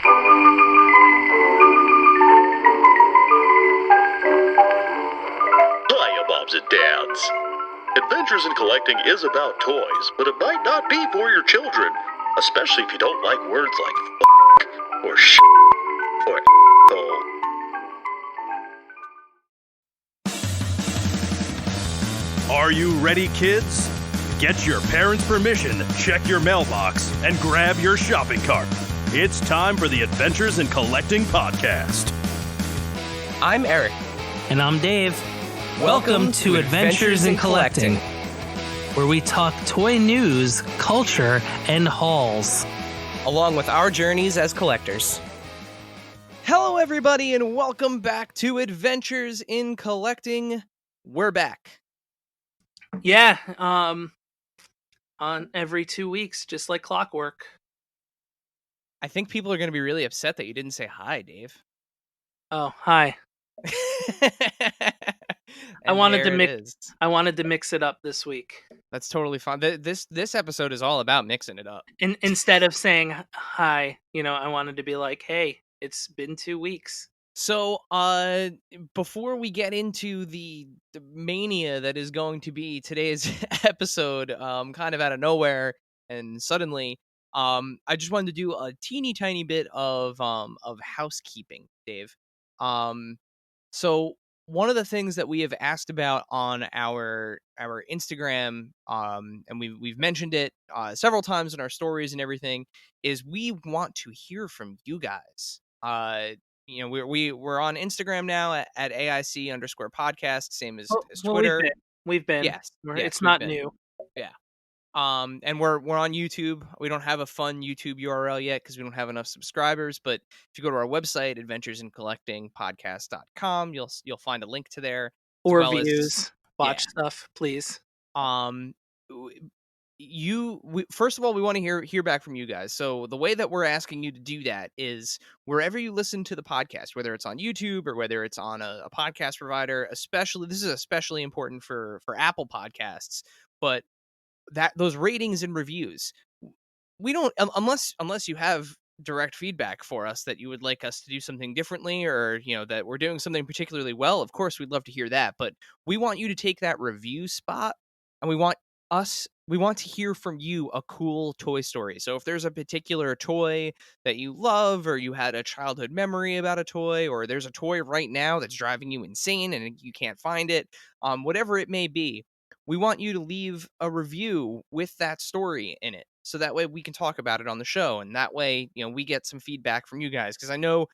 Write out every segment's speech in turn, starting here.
Hiya, moms and dads. Adventures in Collecting is about toys, but it might not be for your children, especially if you don't like words like f*** or sh** or a**hole. Are you ready, kids? Get your parents' permission, check your mailbox, and grab your shopping cart. It's time for the Adventures in Collecting podcast. I'm Erik. And I'm Dave. Welcome to Adventures in Collecting, where we talk toy news, culture, and hauls, along with our journeys as collectors. Hello, everybody, and welcome back to Adventures in Collecting. We're back. Yeah, on every 2 weeks, just like clockwork. I think people are going to be really upset that you didn't say hi, Dave. Oh, hi. I wanted to mix it up this week. That's totally fine. This episode is all about mixing it up. Instead of saying hi, I wanted to be like, hey, it's been 2 weeks. So, before we get into the mania that is going to be today's episode, kind of out of nowhere and suddenly, I just wanted to do a teeny tiny bit of housekeeping, Dave. So one of the things that we have asked about on our Instagram, and we've mentioned it several times in our stories and everything, is we want to hear from you guys. We're on Instagram now at AIC_podcast, same as Twitter. We've been. Yes, it's not new. Yeah. And we're on YouTube. We don't have a fun YouTube URL yet because we don't have enough subscribers. But if you go to our website, adventuresinccollectingpodcast.com, you'll find a link to there. Or views, watch stuff, please. First of all, we want to hear back from you guys. So the way that we're asking you to do that is wherever you listen to the podcast, whether it's on YouTube or whether it's on a podcast provider. This is especially important for Apple Podcasts, but those ratings and reviews, we don't unless you have direct feedback for us that you would like us to do something differently, or that we're doing something particularly well. Of course, we'd love to hear that, but we want you to take that review spot, and we want to hear from you a cool toy story. So if there's a particular toy that you love, or you had a childhood memory about a toy, or there's a toy right now that's driving you insane and you can't find it, whatever it may be, we want you to leave a review with that story in it. So that way we can talk about it on the show. And that way, we get some feedback from you guys. Because I know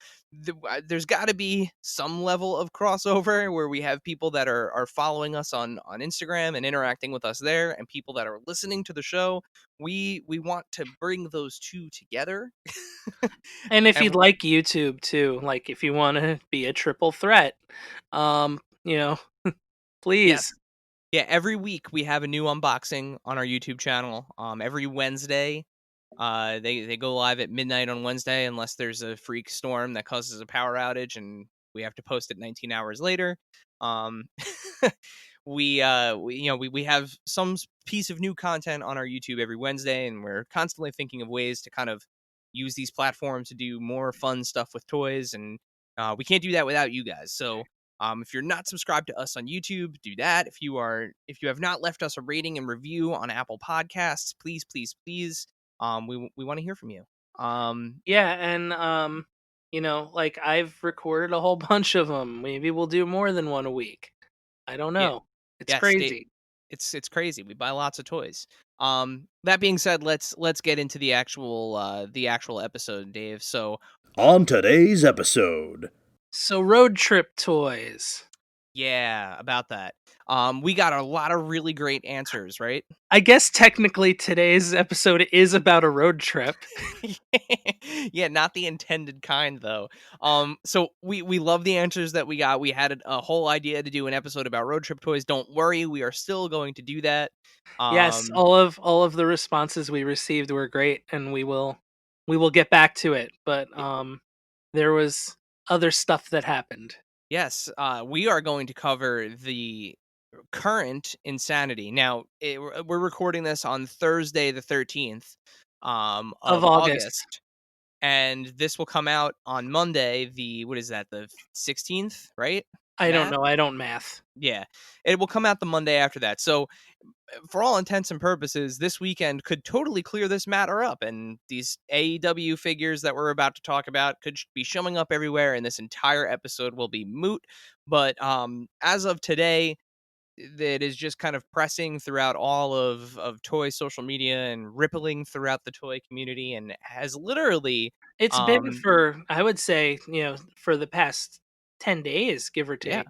there's got to be some level of crossover where we have people that are following us on Instagram and interacting with us there, and people that are listening to the show. We want to bring those two together. And if you'd like YouTube too, like if you want to be a triple threat, please. Yes. Yeah, every week we have a new unboxing on our YouTube channel. Every Wednesday, they go live at midnight on Wednesday, unless there's a freak storm that causes a power outage and we have to post it 19 hours later. We have some piece of new content on our YouTube every Wednesday, and we're constantly thinking of ways to kind of use these platforms to do more fun stuff with toys, and we can't do that without you guys. So if you're not subscribed to us on YouTube, do that. If you have not left us a rating and review on Apple Podcasts, please, please, please. We want to hear from you. Like I've recorded a whole bunch of them. Maybe we'll do more than one a week. I don't know. It's crazy. It's crazy. We buy lots of toys. That being said, let's get into the actual episode, Dave. So on today's episode. So road trip toys. Yeah, about that. We got a lot of really great answers, right? I guess technically today's episode is about a road trip. Yeah, not the intended kind though. So we love the answers that we got. We had a whole idea to do an episode about road trip toys. Don't worry, we are still going to do that. Yes, all of the responses we received were great, and we will get back to it. But there was other stuff that happened. Yes, we are going to cover the current insanity. Now, we're recording this on Thursday the 13th of August. and this will come out on Monday. The 16th, right? I don't Math? know. I don't math. Yeah, it will come out the Monday after that. So, for all intents and purposes, this weekend could totally clear this matter up, and these AEW figures that we're about to talk about could be showing up everywhere, and this entire episode will be moot. But as of today, that is just kind of pressing throughout all of toy social media and rippling throughout the toy community, and has literally It's been um for, I would say, for the past 10 days, give or yeah, take.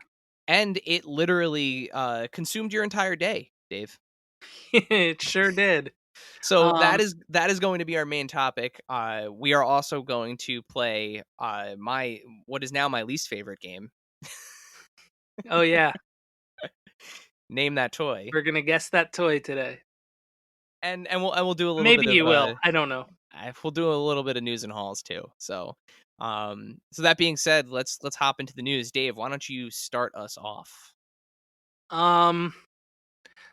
and it literally consumed your entire day, Dave. It sure did. So Um, that is going to be our main topic. We are also going to play my what is now my least favorite game. oh yeah, Name that toy. we're gonna guess that toy today. And we'll do a little bit Maybe of you will. I don't know. we'll do a little bit of news and hauls too. So so that being said, let's hop into the news. Dave, why don't you start us off? Um,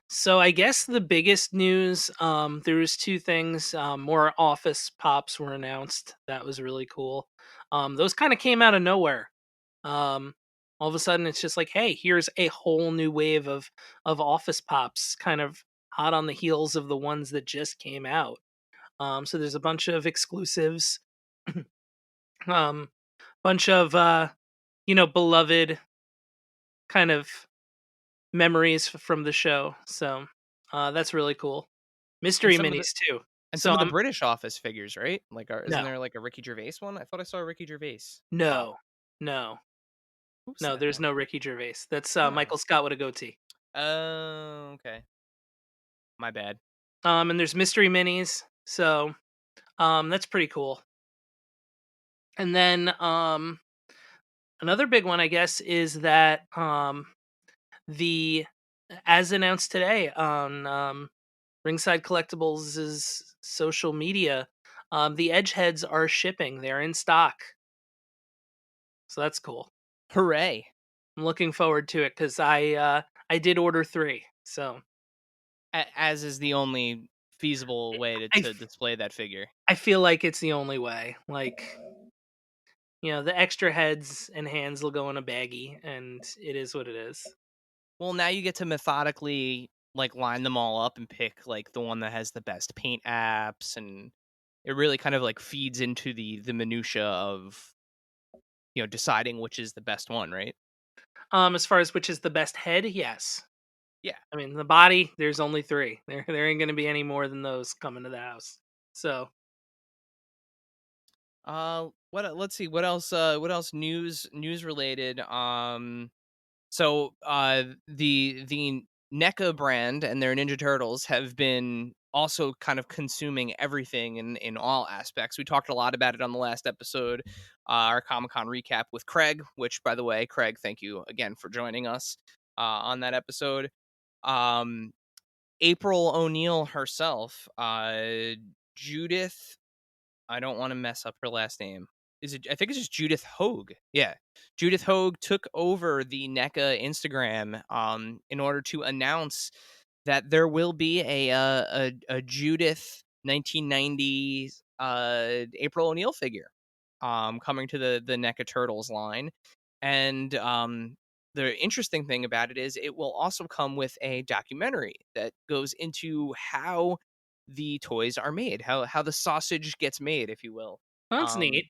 so I guess the biggest news, there was two things. More Office pops were announced. That was really cool. Those kind of came out of nowhere. Um, all of a sudden, it's just like, hey, here's a whole new wave of Office pops, kind of hot on the heels of the ones that just came out. So there's a bunch of exclusives, um, bunch of beloved kind of memories from the show. So that's really cool. And Mystery minis too. some So of the I'm British Office figures, right? Like, isn't no, there like a Ricky Gervais one? I thought I saw a Ricky Gervais pop. no, no, Who's no. that There's then? no Ricky Gervais. That's Oh, Michael Scott with a goatee. oh, okay. My bad. And there's mystery minis. So that's pretty cool. And then another big one, I guess, is that the as announced today on Ringside Collectibles' social media, the Edge heads are shipping. They're in stock, so that's cool. Hooray! I'm looking forward to it because I did order 3, so As is the only feasible way I to display that figure. I feel like it's the only way. Like, the extra heads and hands will go in a baggie, and it is what it is. Well, now you get to methodically like line them all up and pick like the one that has the best paint apps, and it really kind of like feeds into the minutia of deciding which is the best one, right? As far as which is the best head, yes. Yeah. I mean, the body, there's only 3. There ain't gonna be any more than those coming to the house. So, Let's see what else news related. So the NECA brand and their Ninja Turtles have been also kind of consuming everything in all aspects. We talked a lot about it on the last episode, our Comic-Con recap with Craig, which, by the way, Craig, thank you again for joining us on that episode. Um, April O'Neil herself, Judith, I don't want to mess up her last name. I think it's just Judith Hogue. Yeah. Judith Hogue took over the NECA Instagram in order to announce that there will be a Judith 1990 April O'Neil figure coming to the NECA Turtles line. And the interesting thing about it is it will also come with a documentary that goes into how the toys are made, how the sausage gets made, if you will. that's Um, neat.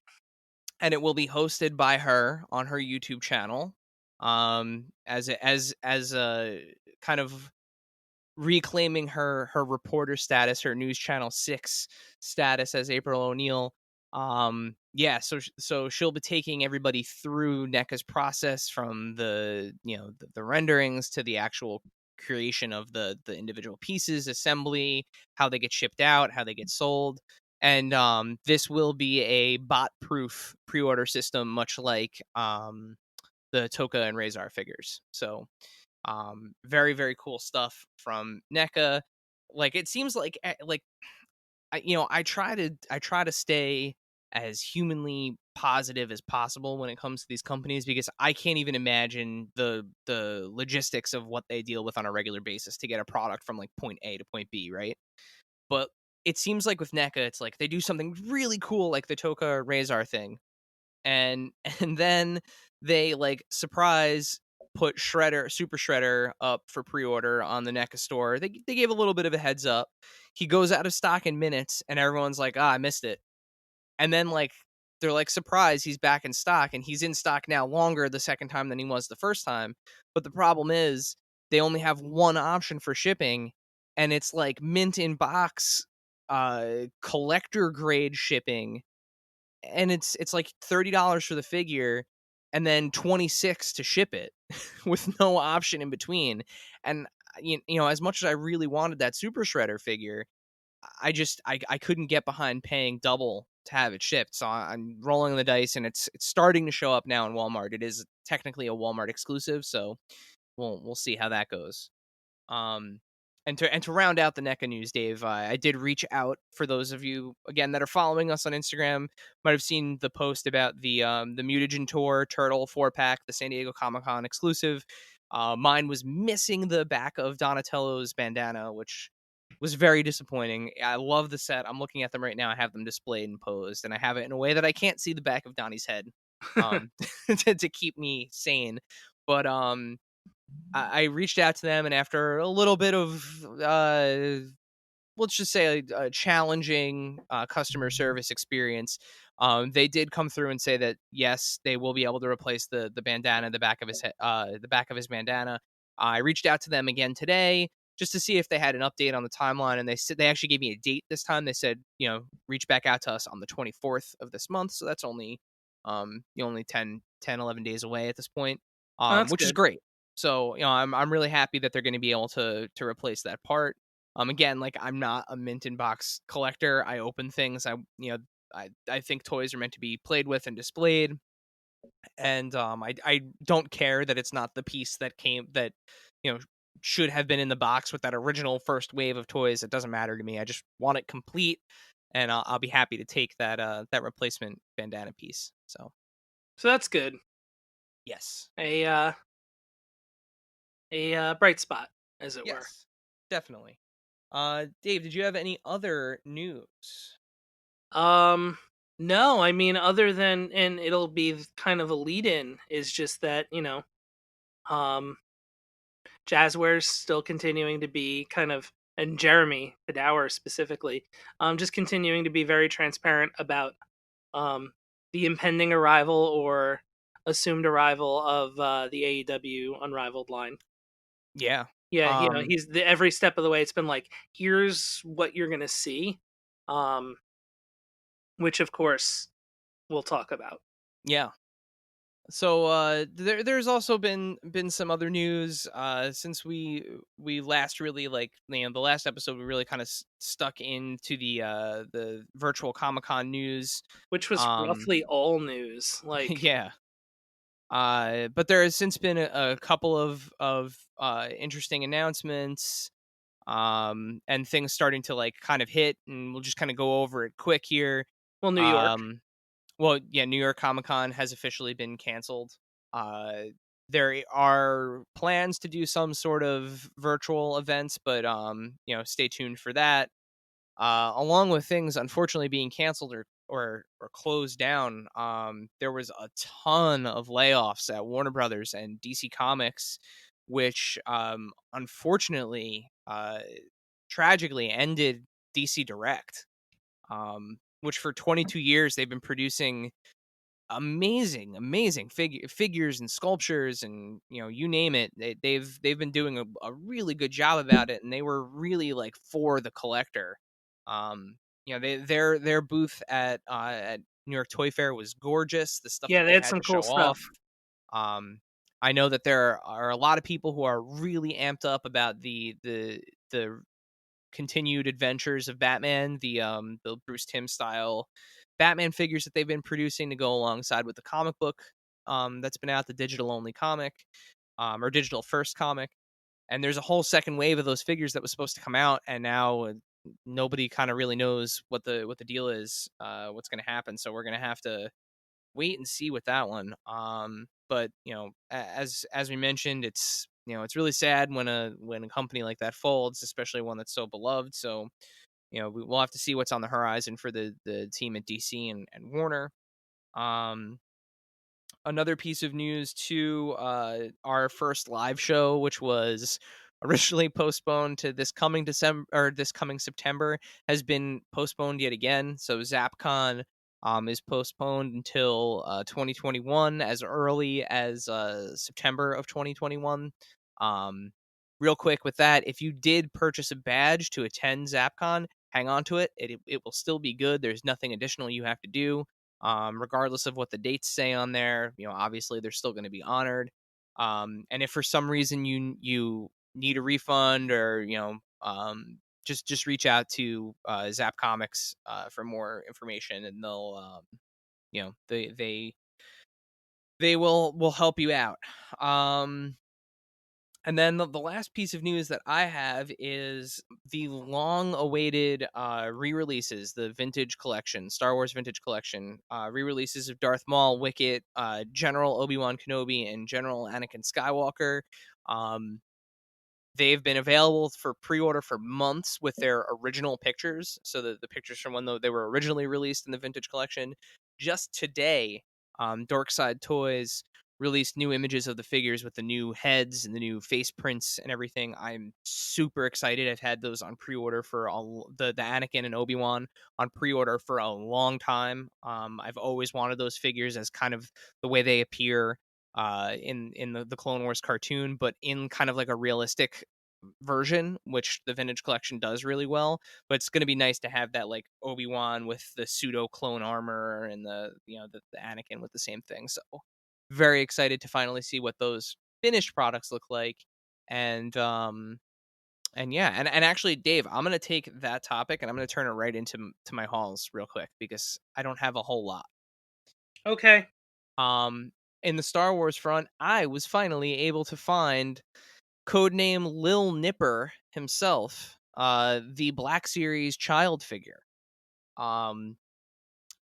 and it will be hosted by her on her YouTube channel. As a kind of reclaiming her reporter status, her News Channel 6 status as April O'Neil. Yeah, so she'll be taking everybody through NECA's process from the renderings to the actual creation of the individual pieces, assembly, how they get shipped out, how they get sold. And this will be a bot proof pre-order system, much like the Toka and Razor figures. So very, very cool stuff from NECA. Like, it seems like I try to stay as humanly positive as possible when it comes to these companies, because I can't even imagine the logistics of what they deal with on a regular basis to get a product from like point A to point B, right? But it seems like with NECA, it's like they do something really cool, like the Toka Razor thing, and and then they like surprise put Super Shredder up for pre-order on the NECA store. They gave a little bit of a heads up. He goes out of stock in minutes, and everyone's like, "Ah, I missed it." And then like they're like, "Surprise, he's back in stock," and he's in stock now longer the second time than he was the first time. But the problem is they only have one option for shipping, and it's like mint in box collector grade shipping, and it's like $30 for the figure and then 26 to ship it with no option in between. And you know, as much as I really wanted that Super Shredder figure, I couldn't get behind paying double to have it shipped. So I'm rolling the dice, and it's starting to show up now in Walmart. It is technically a Walmart exclusive, so we'll see how that goes. Um, and to round out the NECA news, Dave, I did reach out for those of you again that are following us on Instagram. Might have seen the post about the Mutagen Tour Turtle 4-pack, the San Diego Comic-Con exclusive. Mine was missing the back of Donatello's bandana, which was very disappointing. I love the set. I'm looking at them right now. I have them displayed and posed, and I have it in a way that I can't see the back of Donnie's head, um, to keep me sane. But I reached out to them, and after a little bit of let's just say a challenging customer service experience, they did come through and say that yes, they will be able to replace the bandana, the back of his the back of his bandana. I reached out to them again today just to see if they had an update on the timeline, and they said they actually gave me a date this time. They said, you know, reach back out to us on the 24th of this month, so that's only only 11 days away at this point, Oh, that's which is good. great. So, you know, I'm really happy that they're going to be able to replace that part. Again, like I'm not a mint in box collector. I open things. I think toys are meant to be played with and displayed. And I don't care that it's not the piece that you know should have been in the box with that original first wave of toys. It doesn't matter to me. I just want it complete, and I'll be happy to take that replacement bandana piece. So So that's good. yes, A bright spot, as it were. yes, definitely. Dave, did you have any other news? Um, no, I mean, other than, and it'll be kind of a lead in, is just that, um, Jazwares still continuing to be kind of, and Jeremy Padower specifically, just continuing to be very transparent about, the impending arrival or assumed arrival of the AEW Unrivaled line. Yeah. Yeah, Um, he's every step of the way. It's been like, here's what you're gonna see, um, which of course we'll talk about. yeah. So there's also been some other news since we last really like the last episode we really kind of stuck into the virtual Comic-Con news. Which was Um roughly all news. Like, yeah. But there has since been a couple of interesting announcements, and things starting to like kind of hit, and we'll just kind of go over it quick here. well, New York. Well, yeah, New York Comic-Con has officially been canceled. Uh, there are plans to do some sort of virtual events, but stay tuned for that. Along with things unfortunately being canceled or closed down, there was a ton of layoffs at Warner Brothers and DC Comics, which unfortunately, tragically ended DC Direct, which for 22 years they've been producing amazing figures and sculptures, and you name it. They've been doing a really good job about it, and they were really like for the collector. Their booth at New York Toy Fair was gorgeous. The stuff Yeah, that they they had had some to cool show stuff. off. I know that there are a lot of people who are really amped up about the continued adventures of Batman, the Bruce Timm style Batman figures that they've been producing to go alongside with the comic book that's been out, the digital only comic, or digital first comic. And there's a whole second wave of those figures that was supposed to come out, and now nobody kind of really knows what the deal is, what's going to happen. So we're going to have to wait and see with that one. But as we mentioned, it's really sad when a company like that folds, especially one that's so beloved. So we'll have to see what's on the horizon for the team at DC and Warner. Another piece of news too, our first live show, which was originally postponed to this coming December or this coming September, has been postponed yet again. So ZapCon is postponed until 2021, as early as September of 2021. Real quick with that, if you did purchase a badge to attend ZapCon, hang on to it. It will still be good. There's nothing additional you have to do. Regardless of what the dates say on there, obviously they're still going to be honored. And if for some reason you need a refund or just reach out to Zap Comics for more information, and they'll they will help you out. And then the last piece of news that I have is the long-awaited re-releases, the Vintage Collection, Star Wars Vintage Collection, re-releases of Darth Maul, Wicket, General Obi-Wan Kenobi, and General Anakin Skywalker. They've been available for pre-order for months with their original pictures, so the pictures from when they were originally released in the Vintage Collection. Just today, Dorkside Toys released new images of the figures with the new heads and the new face prints and everything. I'm super excited. I've had those on pre-order for the Anakin and Obi-Wan on pre-order for a long time. I've always wanted those figures as kind of the way they appear in the Clone Wars cartoon, but in kind of like a realistic version, which the Vintage Collection does really well. But it's going to be nice to have that like Obi-Wan with the pseudo clone armor and the Anakin with the same thing. So very excited to finally see what those finished products look like. And yeah, and actually, Dave, I'm gonna take that topic and I'm gonna turn it right into my hauls real quick because I don't have a whole lot. Okay. In the Star Wars front, I was finally able to find codename Lil Nipper himself, the Black Series child figure. I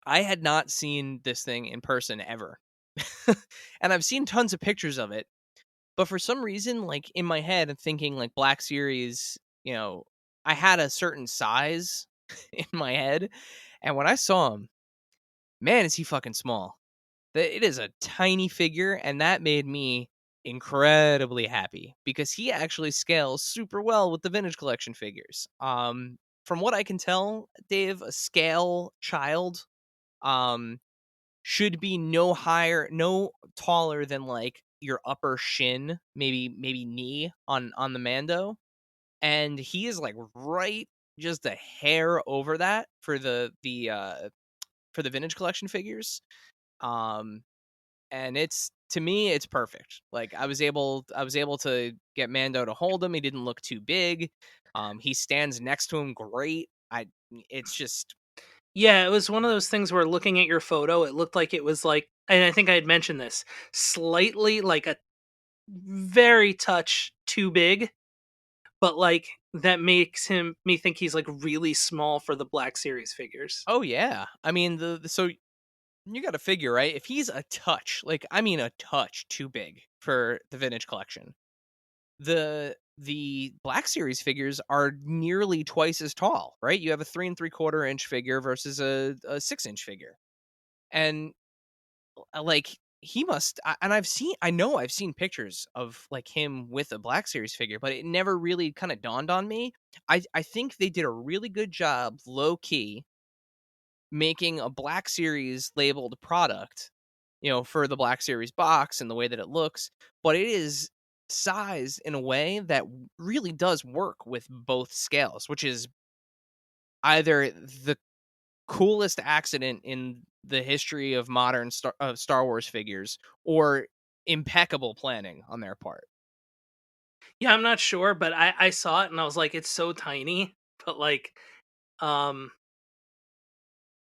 had not seen this thing in person ever. And I've seen tons of pictures of it, but for some reason, like in my head, I'm thinking like Black Series, I had a certain size in my head, and when I saw him, man, is he fucking small. It is a tiny figure, and that made me incredibly happy because he actually scales super well with the Vintage Collection figures. From what I can tell, Dave, a scale child should be no taller than like your upper shin, maybe knee on the Mando, and he is like right just a hair over that for the Vintage Collection figures. And to me it's perfect. Like I was able to get Mando to hold him. He didn't look too big. He stands next to him great. It's just Yeah, it was one of those things where looking at your photo, it looked like it was like, and I think I had mentioned this, slightly like a very touch too big, but like that makes me think he's like really small for the Black Series figures. oh yeah. I mean so you got to figure, right? If he's a touch, like I mean a touch too big for the Vintage Collection, the Black Series figures are nearly twice as tall, right? You have a 3 3/4 inch figure versus a 6 inch figure, and like he must. And I've seen pictures of like him with a Black Series figure, but it never really kind of dawned on me. I think they did a really good job, low key, making a Black Series labeled product, for the Black Series box and the way that it looks, but it is sized in a way that really does work with both scales, which is either the coolest accident in the history of modern Star Wars figures or impeccable planning on their part. Yeah, I'm not sure, but I saw it and I was like, it's so tiny, but like, um,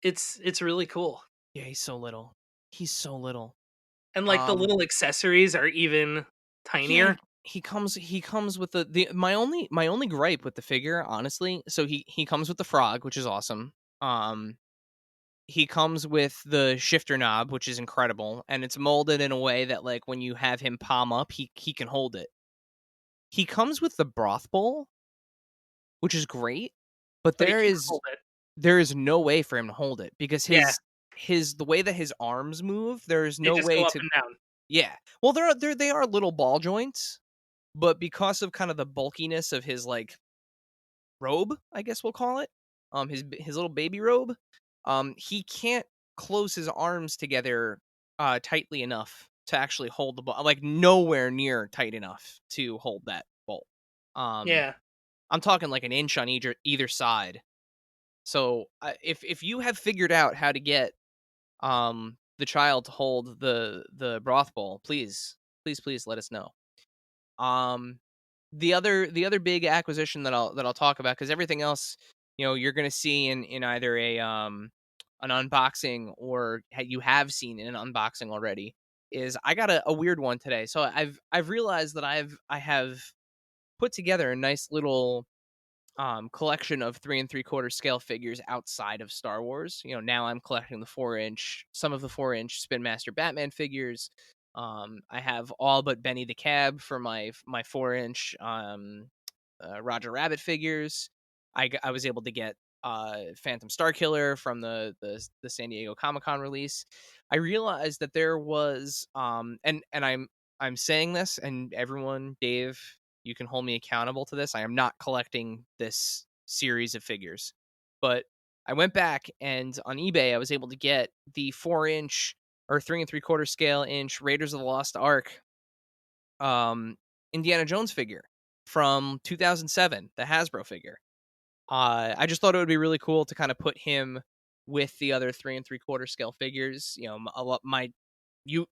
it's really cool, Yeah, he's so little. He's so little. and like the Um, little accessories are even yeah, tinier. he comes with the my only gripe with the figure, honestly. So he comes with the frog, which is awesome. Um, he comes with the shifter knob, which is incredible, and it's molded in a way that like when you have him palm up, he can hold it. He comes with the broth bowl, which is great, but But he there can't is hold it. there is no way for him to hold it because Yeah, his the way that his arms move, there's they no just way go up to. and down. Yeah. Well, they are little ball joints, but because of kind of the bulkiness of his like robe, I guess we'll call it, his little baby robe, he can't close his arms together tightly enough to actually hold the ball, like nowhere near tight enough to hold that bolt. Um, Yeah. I'm talking like an inch on either side. So if you have figured out how to get the child to hold the broth bowl, please let us know. Um, the other big acquisition that I'll talk about, because everything else, you're gonna see in either an unboxing or you have seen in an unboxing already, is I got a weird one today. So I've realized that I have put together a nice little collection of 3 3/4 scale figures outside of Star Wars. Now I'm collecting some of the 4-inch Spin Master Batman figures. I have all but Benny the Cab for my 4-inch Roger Rabbit figures. I was able to get Phantom Starkiller from the San Diego Comic-Con release. I realized that there was and I'm saying this, and everyone, Dave, you can hold me accountable to this. I am not collecting this series of figures, but I went back and on eBay I was able to get the 4-inch or 3 3/4 scale inch Raiders of the Lost Ark Indiana Jones figure from 2007, the Hasbro figure. I just thought it would be really cool to kind of put him with the other 3 3/4 scale figures. A lot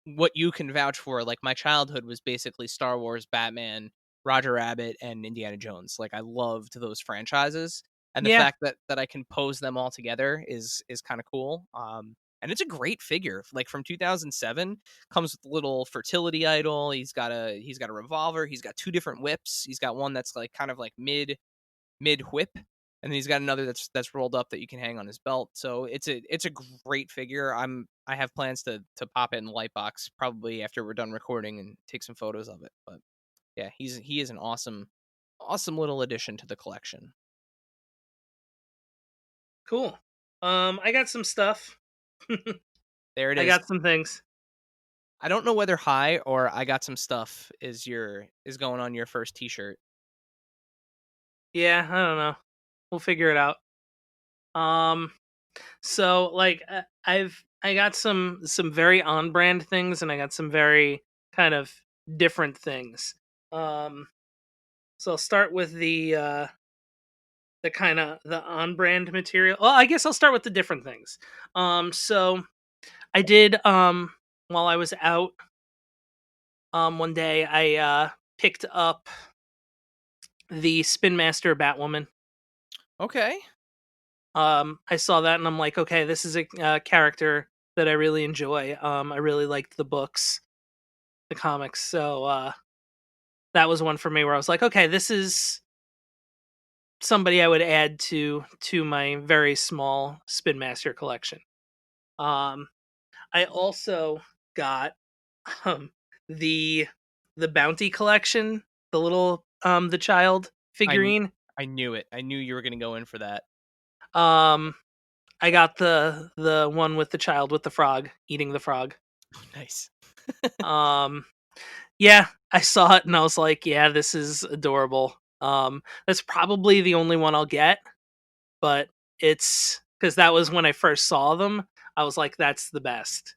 what you can vouch for. Like, my childhood was basically Star Wars, Batman, Roger Rabbit, and Indiana Jones. Like, I loved those franchises, and the Yeah. fact that I can pose them all together is kind of cool. And it's a great figure. Like, from 2007, comes with a little fertility idol. He's got a revolver. He's got 2 different whips. He's got one that's like kind of like mid whip, and then he's got another that's rolled up that you can hang on his belt. So it's a great figure. I have plans to pop it in the Lightbox probably after we're done recording and take some photos of it. But yeah, he is an awesome little addition to the collection. Cool. I got some stuff. There it I is. got some things. I don't know whether "hi" or "I got some stuff" is going on your first T-shirt. Yeah, I don't know. We'll figure it out. So like I got some very on brand things, and I got some very kind of different things. Um, so I'll start with the kind of the on brand material. Well, I guess I'll start with the different things. So I did while I was out one day I picked up the Spin Master Batwoman. Okay. I saw that and I'm like, okay, this is a character that I really enjoy. I really liked the books, the comics, so that was one for me where I was like, okay, this is somebody I would add to my very small Spin Master collection. Um, I also got um the the Bounty collection, the little the child I figurine. I knew it. I knew you were gonna go in for that. Um, I got the one with the child with the frog eating the frog. Nice. Um, yeah, I saw it and I was like, yeah, this is adorable. That's probably the only one I'll get, but it's because that was when I first saw them. I was like, that's the best.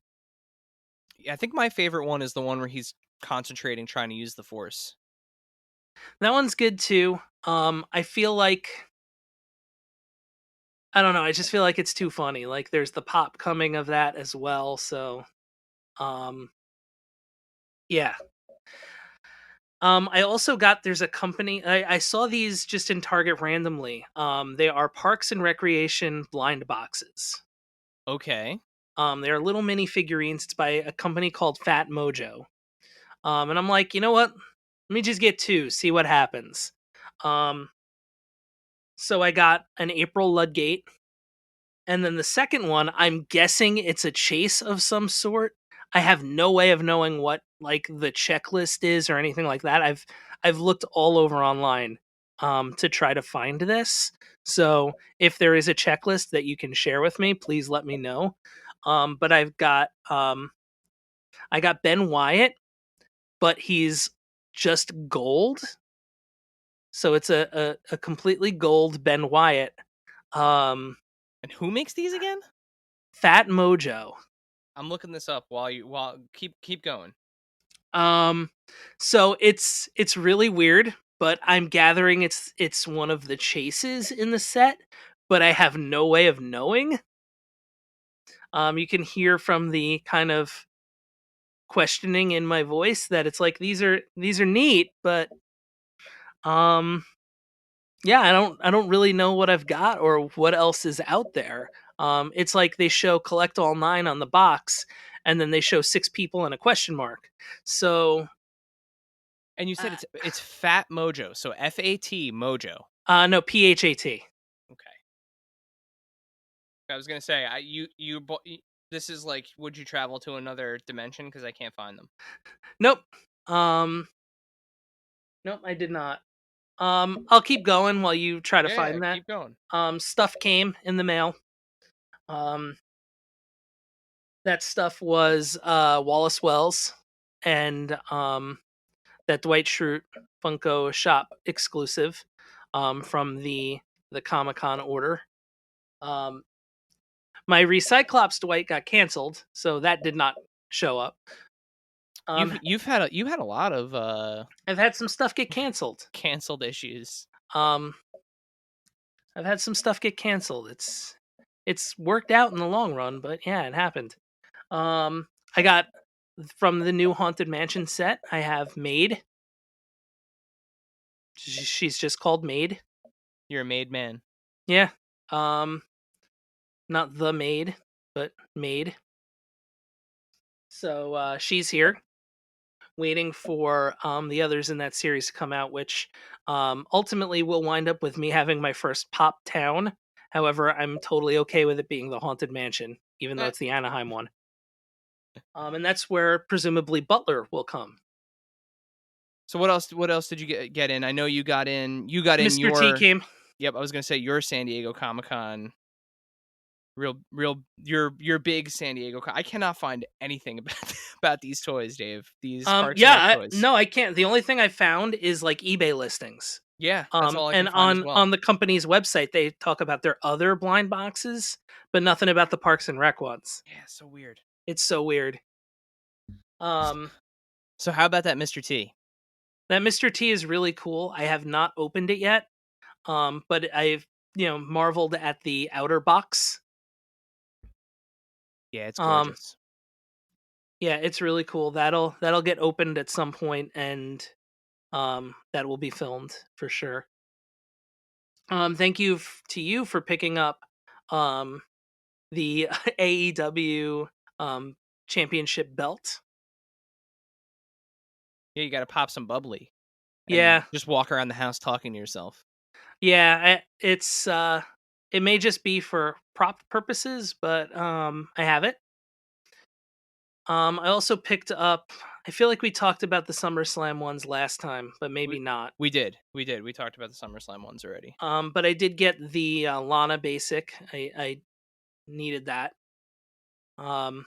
Yeah, I think my favorite one is the one where he's concentrating trying to use the Force. That one's good too. I feel like I don't know. I just feel like it's too funny. Like there's the pop coming of that as well. So, um, yeah. I also got there's a company I saw these just in Target randomly. They are Parks and Recreation blind boxes. Okay. They are little mini figurines. It's by a company called Fat Mojo. And I'm like, you know what? Let me just get 2, see what happens. Um, so I got an April Ludgate, and then the second one, I'm guessing it's a chase of some sort. I have no way of knowing what like the checklist is or anything like that. I've looked all over online. to try to find this. So if there is a checklist that you can share with me, please let me know. But I got Ben Wyatt, but he's just gold. So it's a completely gold Ben Wyatt. And who makes these again? Fat Mojo. I'm looking this up while keep going. So it's really weird, but I'm gathering it's one of the chases in the set, but I have no way of knowing. You can hear from the kind of questioning in my voice that it's like these are neat, but yeah, I don't really know what I've got or what else is out there. It's like they show collect all 9 on the box, and then they show 6 people and a question mark. So, And you said it's Fat Mojo, so FAT Mojo. No, PHAT. Okay. I was gonna say this is like, would you travel to another dimension? Because I can't find them. Nope. Nope, I did not. I'll keep going while you try to find that. Keep going. Stuff came in the mail. That stuff was Wallace Wells and that Dwight Schrute Funko Shop exclusive from the Comic-Con order. My Recyclops Dwight got canceled, so that did not show up. You've had a lot of I've had some stuff get canceled. Canceled issues. I've had some stuff get canceled. It's worked out in the long run, but yeah, it happened. I got from the new Haunted Mansion set, I have Maid. She's just called Maid. You're a maid man. Yeah. Not the maid, but Maid. So she's here, waiting for the others in that series to come out, which ultimately will wind up with me having my first Pop Town. However, I'm totally okay with it being the Haunted Mansion, even though it's the Anaheim one. And that's where presumably Butler will come. So what else did you get in? I know you got in Mr. your T came. Yep, I was gonna say your San Diego Comic-Con. Your big San Diego. I cannot find anything about these toys, Dave. These toys. No, I can't. The only thing I found is like eBay listings. Yeah, that's all I can and find as well. On the company's website, they talk about their other blind boxes, but nothing about the Parks and Rec ones. Yeah, so weird. It's so weird. So how about that Mr. T? That Mr. T is really cool. I have not opened it yet, but I've marveled at the outer box. Yeah, it's gorgeous. Yeah, it's really cool. That'll get opened at some point, and that will be filmed for sure. Thank you to you for picking up the AEW championship belt. Yeah, you got to pop some bubbly. Yeah, just walk around the house talking to yourself. Yeah, it's it may just be for prop purposes, but I have it. I also picked up. I feel like we talked about the SummerSlam ones last time, but maybe not. We did. We talked about the SummerSlam ones already. But I did get the Lana Basic. I needed that. I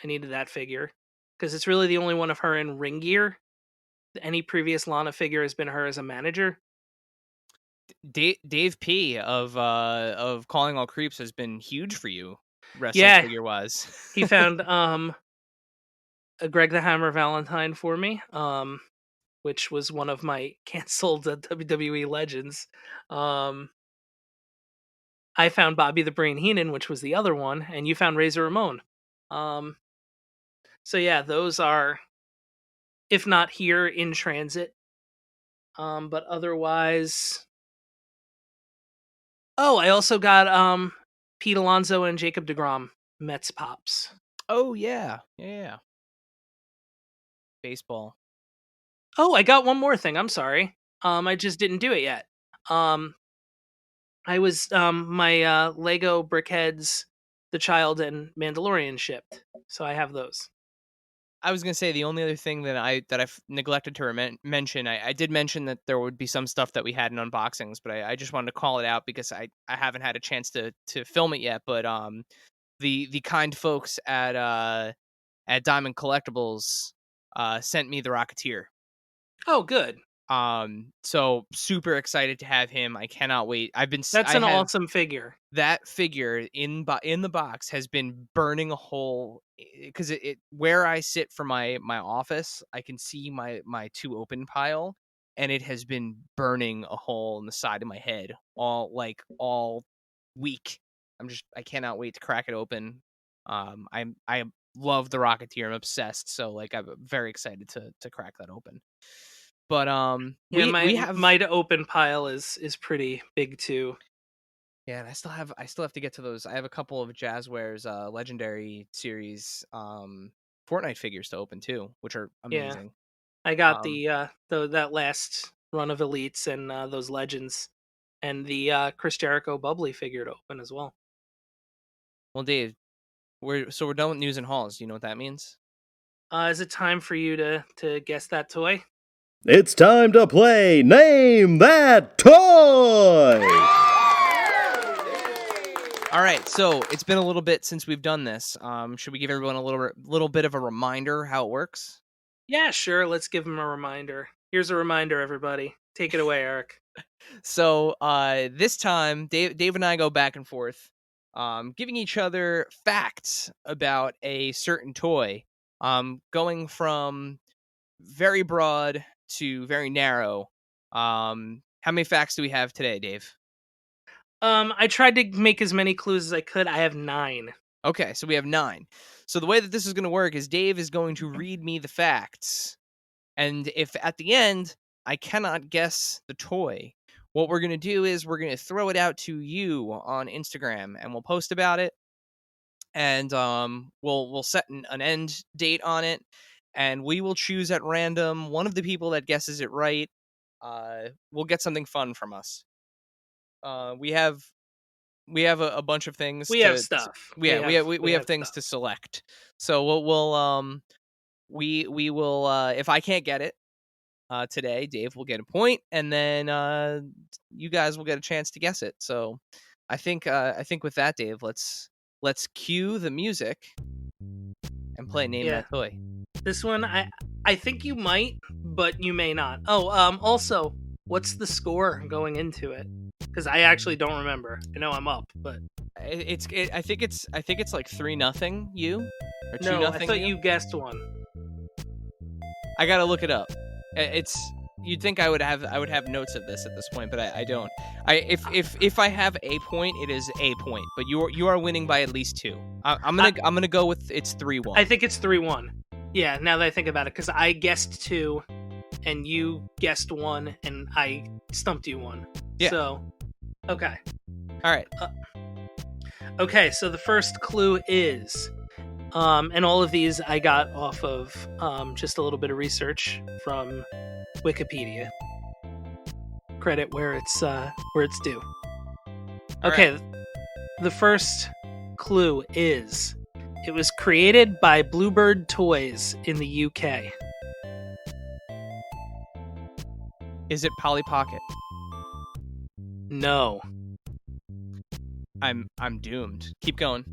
needed that figure because it's really the only one of her in ring gear. Any previous Lana figure has been her as a manager. Dave P of Calling All Creeps has been huge for you, wrestling figure wise. He found a Greg the Hammer Valentine for me, which was one of my canceled WWE legends. I found Bobby the Brain Heenan, which was the other one, and you found Razor Ramon. So yeah, those are, if not here, in transit. But otherwise, I also got Pete Alonso and Jacob deGrom Mets pops. Oh yeah. Baseball. Oh, I got one more thing. I'm sorry. I just didn't do it yet. I was my Lego Brickheads, The Child, and Mandalorian shipped, so I have those. I was gonna say the only other thing that I've neglected to mention. I did mention that there would be some stuff that we had in unboxings, but I just wanted to call it out because I haven't had a chance to film it yet. But the kind folks at Diamond Collectibles sent me the Rocketeer. Oh, good. So super excited to have him. I cannot wait. That's an awesome figure. That figure in the box has been burning a hole because it where I sit for my office, I can see my to open pile, and it has been burning a hole in the side of my head all week. I cannot wait to crack it open. I love the Rocketeer. I'm obsessed. So like I'm very excited to crack that open. But Yeah, we have my to open pile is pretty big too. Yeah, and I still have to get to those. I have a couple of Jazwares Legendary Series Fortnite figures to open too, which are amazing. I got that last run of elites and those legends, and the Chris Jericho bubbly figure to open as well. Well, Dave, we're done with news and hauls. Do you know what that means? Is it time for you to guess that toy? It's time to play Name That Toy! All right, so it's been a little bit since we've done this. Should we give everyone a little bit of a reminder how it works? Yeah, sure. Let's give them a reminder. Here's a reminder, everybody. Take it away, Erik. So this time, Dave and I go back and forth, giving each other facts about a certain toy, going from very broad to very narrow. How many facts do we have today, Dave? I tried to make as many clues as I could. I have 9. Okay, so we have 9. So the way that this is going to work is Dave is going to read me the facts, and if at the end I cannot guess the toy, what we're going to do is we're going to throw it out to you on Instagram, and we'll post about it, and we'll set an end date on it, and we will choose at random one of the people that guesses it right. We'll get something fun from us. We have a bunch of things. We have stuff. We have things to select. So we will if I can't get it today, Dave will get a point, and then you guys will get a chance to guess it. So I think with that, Dave, let's cue the music and play Name That Toy. This one I think you might, but you may not. Oh, also, what's the score going into it? Because I actually don't remember. I know I'm up, but I think it's like 3-0 you or 2-0. No, I thought you guessed one. I gotta look it up. You'd think I would have notes of this at this point, but I don't. If I have a point, it is a point. But you are winning by at least 2. I'm gonna go with it's 3-1. I think it's 3-1. Yeah, now that I think about it, because I guessed 2, and you guessed 1, and I stumped you 1. Yeah. So, okay. All right. Okay, so the first clue is, and all of these I got off of just a little bit of research from Wikipedia. Credit where it's due. Okay, right. The first clue is, it was created by Bluebird Toys in the UK. Is it Polly Pocket? No. I'm doomed. Keep going.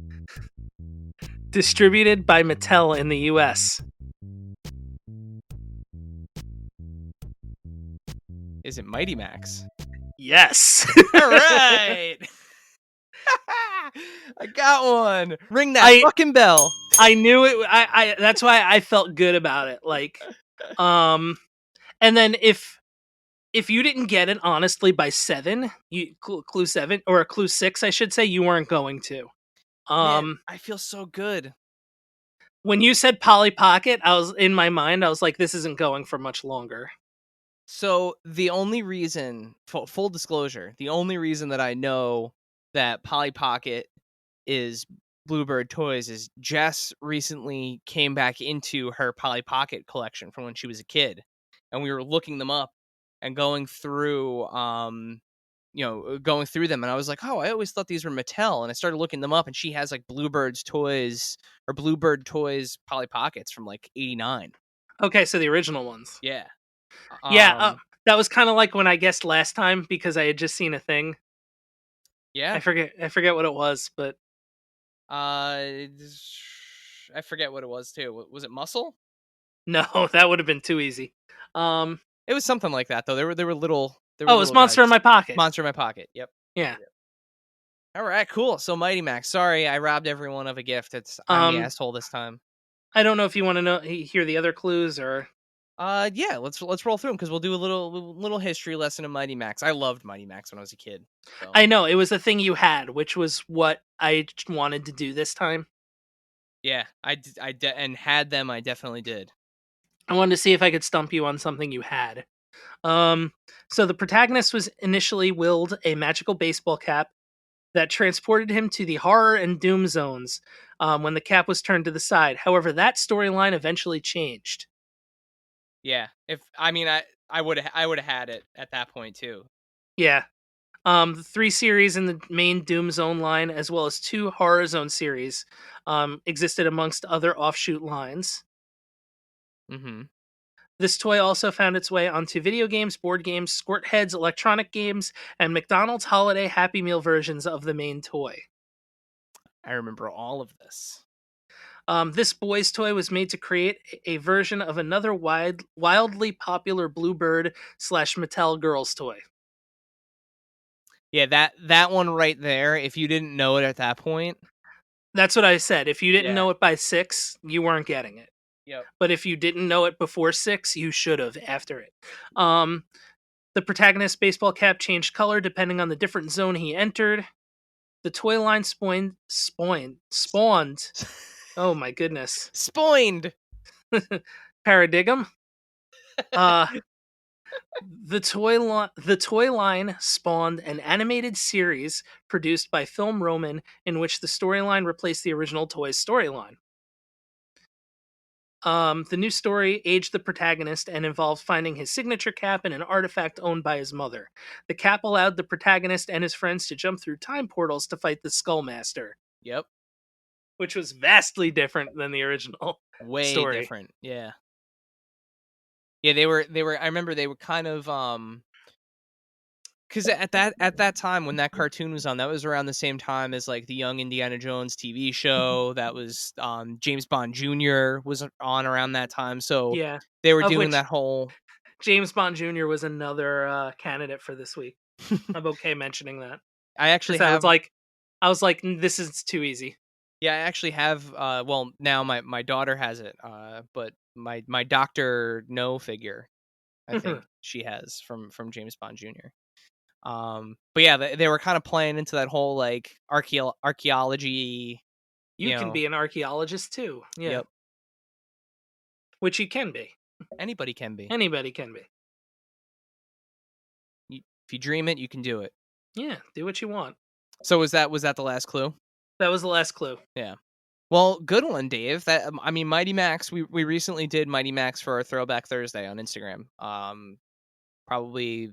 Distributed by Mattel in the US. Is it Mighty Max? Yes. All right. I got one. Ring that fucking bell. I knew it. I that's why I felt good about it. Like, and then if you didn't get it honestly by 7, clue 7 or clue 6, I should say, you weren't going to. Man, I feel so good. When you said Polly Pocket, I was in my mind. I was like, this isn't going for much longer. So the only reason, full disclosure, the only reason that I know that Polly Pocket is Bluebird Toys is Jess recently came back into her Polly Pocket collection from when she was a kid, and we were looking them up and going through going through them, and I was like, oh, I always thought these were Mattel, and I started looking them up, and she has like Bluebird Toys Polly Pockets from like '89. Okay, so the original ones. Yeah. Yeah, that was kind of like when I guessed last time because I had just seen a thing. Yeah. I forget what it was, but I forget what it was too. Was it Muscle? no, that would have been too easy. It was something like that though. They were little. They were Oh, it was little Monster guys. in My Pocket. Monster in My Pocket. Yep. Yeah. All right, cool. So Mighty Max. Sorry, I robbed everyone of a gift. I'm the asshole this time. I don't know if you want to hear the other clues or. Yeah. Let's roll through them because we'll do a little history lesson of Mighty Max. I loved Mighty Max when I was a kid. So. I know it was the thing you had, which was what I wanted to do this time. Yeah, and had them. I definitely did. I wanted to see if I could stump you on something you had. So the protagonist was initially willed a magical baseball cap that transported him to the horror and doom zones when the cap was turned to the side. However, that storyline eventually changed. Yeah, I would have had it at that point too. Yeah. The 3 series in the main Doom Zone line, as well as 2 Horror Zone series, existed amongst other offshoot lines. Mm-hmm. This toy also found its way onto video games, board games, Squirt Heads, electronic games, and McDonald's holiday Happy Meal versions of the main toy. I remember all of this. This boy's toy was made to create a version of another wildly popular Bluebird / Mattel girls toy. Yeah, that one right there. If you didn't know it at that point, that's what I said. If you didn't Yeah. know it by 6, you weren't getting it. Yep. But if you didn't know it before 6, you should have after it. The protagonist's baseball cap changed color depending on the different zone he entered. The toy line spawned. Oh my goodness. Spoined. Paradigm. The toy line spawned an animated series produced by Film Roman in which the storyline replaced the original toy's storyline. The new story aged the protagonist and involved finding his signature cap and an artifact owned by his mother. The cap allowed the protagonist and his friends to jump through time portals to fight the Skullmaster. Yep. Which was vastly different than the original Way story. different. Yeah. Yeah, they were I remember they were kind of cuz at that time when that cartoon was on, that was around the same time as like the Young Indiana Jones TV show. That was James Bond Jr. was on around that time. So Yeah. they were doing that whole James Bond Jr. was another candidate for this week. I'm okay mentioning that. I actually have I was like this is too easy. Yeah, I actually have well, now my daughter has it. But my Dr. No figure, I think she has from James Bond Jr. But yeah, they were kind of playing into that whole like archaeology. You can be an archaeologist too. Yeah. Yep. Which you can be. Anybody can be. Anybody can be. If you dream it, you can do it. Yeah, do what you want. So was that the last clue? That was the last clue. Yeah. Well, good one, Dave. That Mighty Max. We recently did Mighty Max for our Throwback Thursday on Instagram. Probably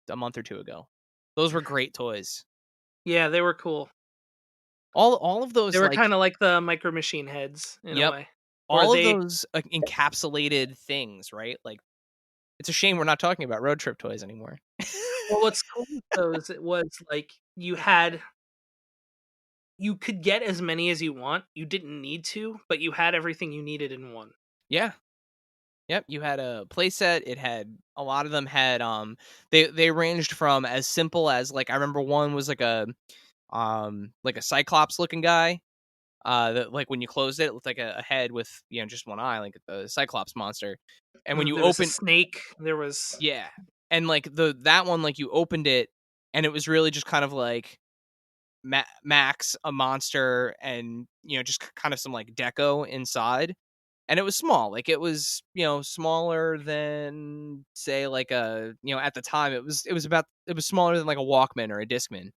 a month or 2 ago. Those were great toys. Yeah, they were cool. All of those. They were kind of like the Micro Machine heads in a way. All of those encapsulated things, right? Like, it's a shame we're not talking about road trip toys anymore. Well, what's cool with those, it was like you could get as many as you want. You didn't need to, but you had everything you needed in one. Yeah. Yep, you had a playset. It had a lot of them had they ranged from as simple as like I remember one was like a Cyclops looking guy. That like when you closed it, it looked like a head with just one eye, like the Cyclops monster. And when you opened snake, there was and like that one, like you opened it, and it was really just kind of like Max, a monster, and just kind of some like deco inside. And it was small, like it was, smaller than say like a, at the time it was smaller than like a Walkman or a Discman.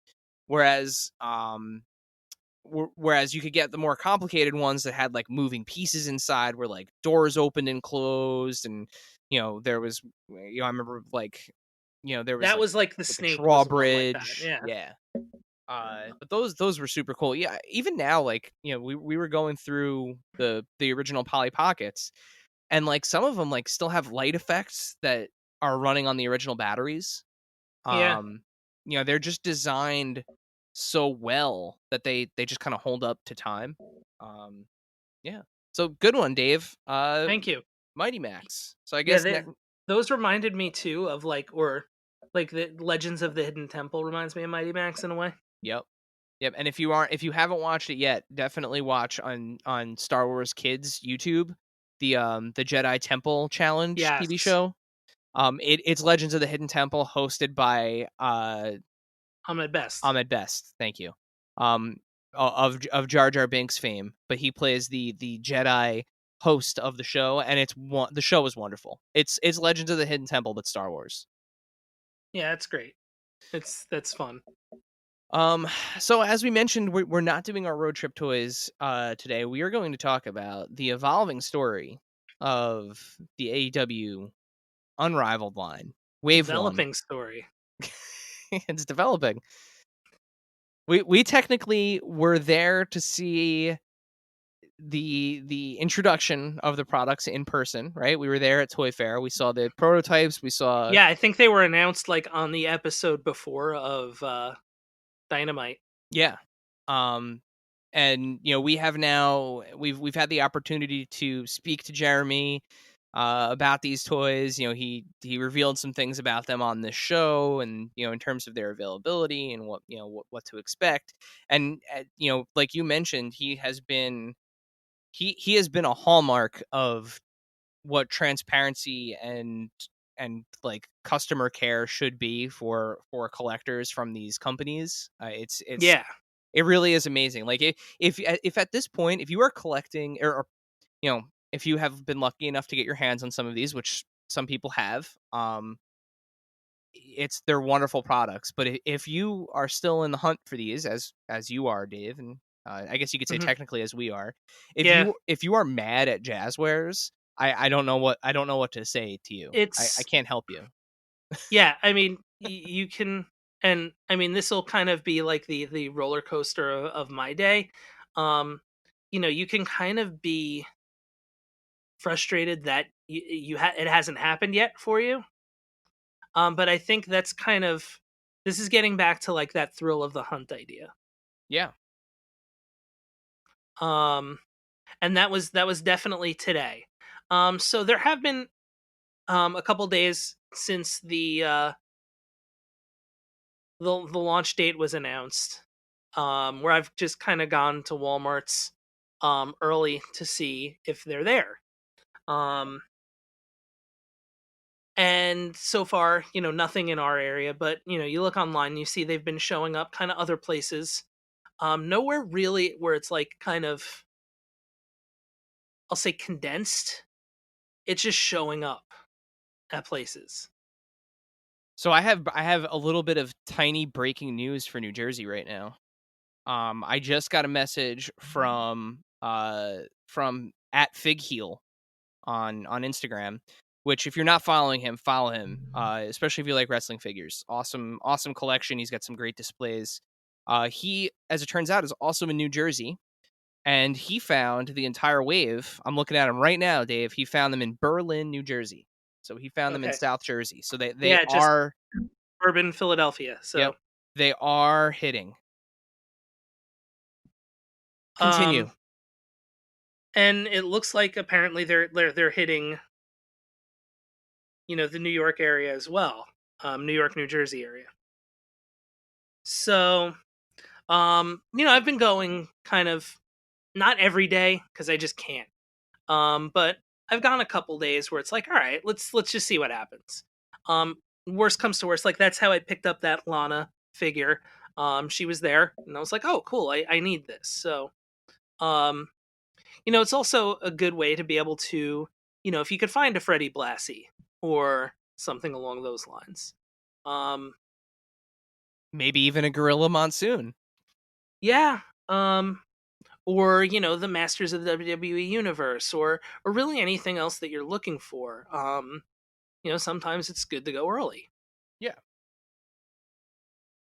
Whereas you could get the more complicated ones that had like moving pieces inside where like doors opened and closed. And, there was, I remember like there was That was like the like a snake was one like that. drawbridge. Yeah. Yeah. But those were super cool. Yeah, even now, like, we were going through the original Polly Pockets, and like some of them like still have light effects that are running on the original batteries. Yeah. They're just designed so well that they just kind of hold up to time. Yeah. So good one, Dave. Thank you. Mighty Max. So I Yeah, guess those reminded me too of like the Legends of the Hidden Temple reminds me of Mighty Max in a way. Yep. Yep. And if you haven't watched it yet, definitely watch on Star Wars Kids YouTube the Jedi Temple Challenge TV Yes. show. It's Legends of the Hidden Temple, hosted by Ahmed Best. Ahmed Best. Thank you. Of Jar Jar Binks fame, but he plays the Jedi host of the show, and the show is wonderful. It's Legends of the Hidden Temple, but Star Wars. Yeah, it's great. That's fun. So as we mentioned, we're not doing our road trip toys today. We are going to talk about the evolving story of the AEW Unrivaled line. Wave Developing story. 1. It's developing. We technically were there to see the introduction of the products in person, right? We were there at Toy Fair. We saw the prototypes. We saw Yeah, I think they were announced like on the episode before of Dynamite. Yeah. And we have now we've had the opportunity to speak to Jeremy about these toys. He revealed some things about them on this show, and in terms of their availability and what to expect. And like you mentioned, he has been a hallmark of what transparency and like customer care should be for collectors from these companies. Yeah. It really is amazing. Like if at this point, if you are collecting, or if you have been lucky enough to get your hands on some of these, which some people have, they're wonderful products. But if you are still in the hunt for these, as you are, Dave, and I guess you could say Mhm. technically as we are, Yeah. if you are mad at Jazwares, I don't know what to say to you. I It's can't help you. yeah, I mean, you can, and I mean, this will kind of be like the roller coaster of my day. You can kind of be frustrated that it hasn't happened yet for you. But I think that's kind of, this is getting back to like that thrill of the hunt idea. Yeah. Um, and that was definitely today. So there have been a couple days since the launch date was announced, where I've just kind of gone to Walmart's early to see if they're there. Um, and so far, nothing in our area, but you look online, you see they've been showing up kind of other places. Nowhere really where it's like kind of, I'll say, condensed. It's just showing up at places. So I have a little bit of tiny breaking news for New Jersey right now. I just got a message from at Fig Heel on Instagram, which if you're not following him, follow him. Especially if you like wrestling figures. Awesome collection. He's got some great displays. He, as it turns out, is also in New Jersey, and he found the entire wave. I'm looking at him right now, Dave. He found them in Berlin, New Jersey. So he found them in Okay. South Jersey. So they Yeah, just are urban Philadelphia. So Yep, they are hitting. Continue. And it looks like apparently they're hitting, the New York area as well, New York, New Jersey area. So, I've been going kind of not every day because I just can't. But I've gone a couple days where it's like, all right, let's just see what happens. Worst comes to worst, like that's how I picked up that Lana figure. She was there, and I was like, oh, cool, I need this. So, it's also a good way to be able to, if you could find a Freddie Blassie or something along those lines. Maybe even a Gorilla Monsoon. Yeah. Or, the Masters of the WWE Universe, or really anything else that you're looking for. Sometimes it's good to go early. Yeah.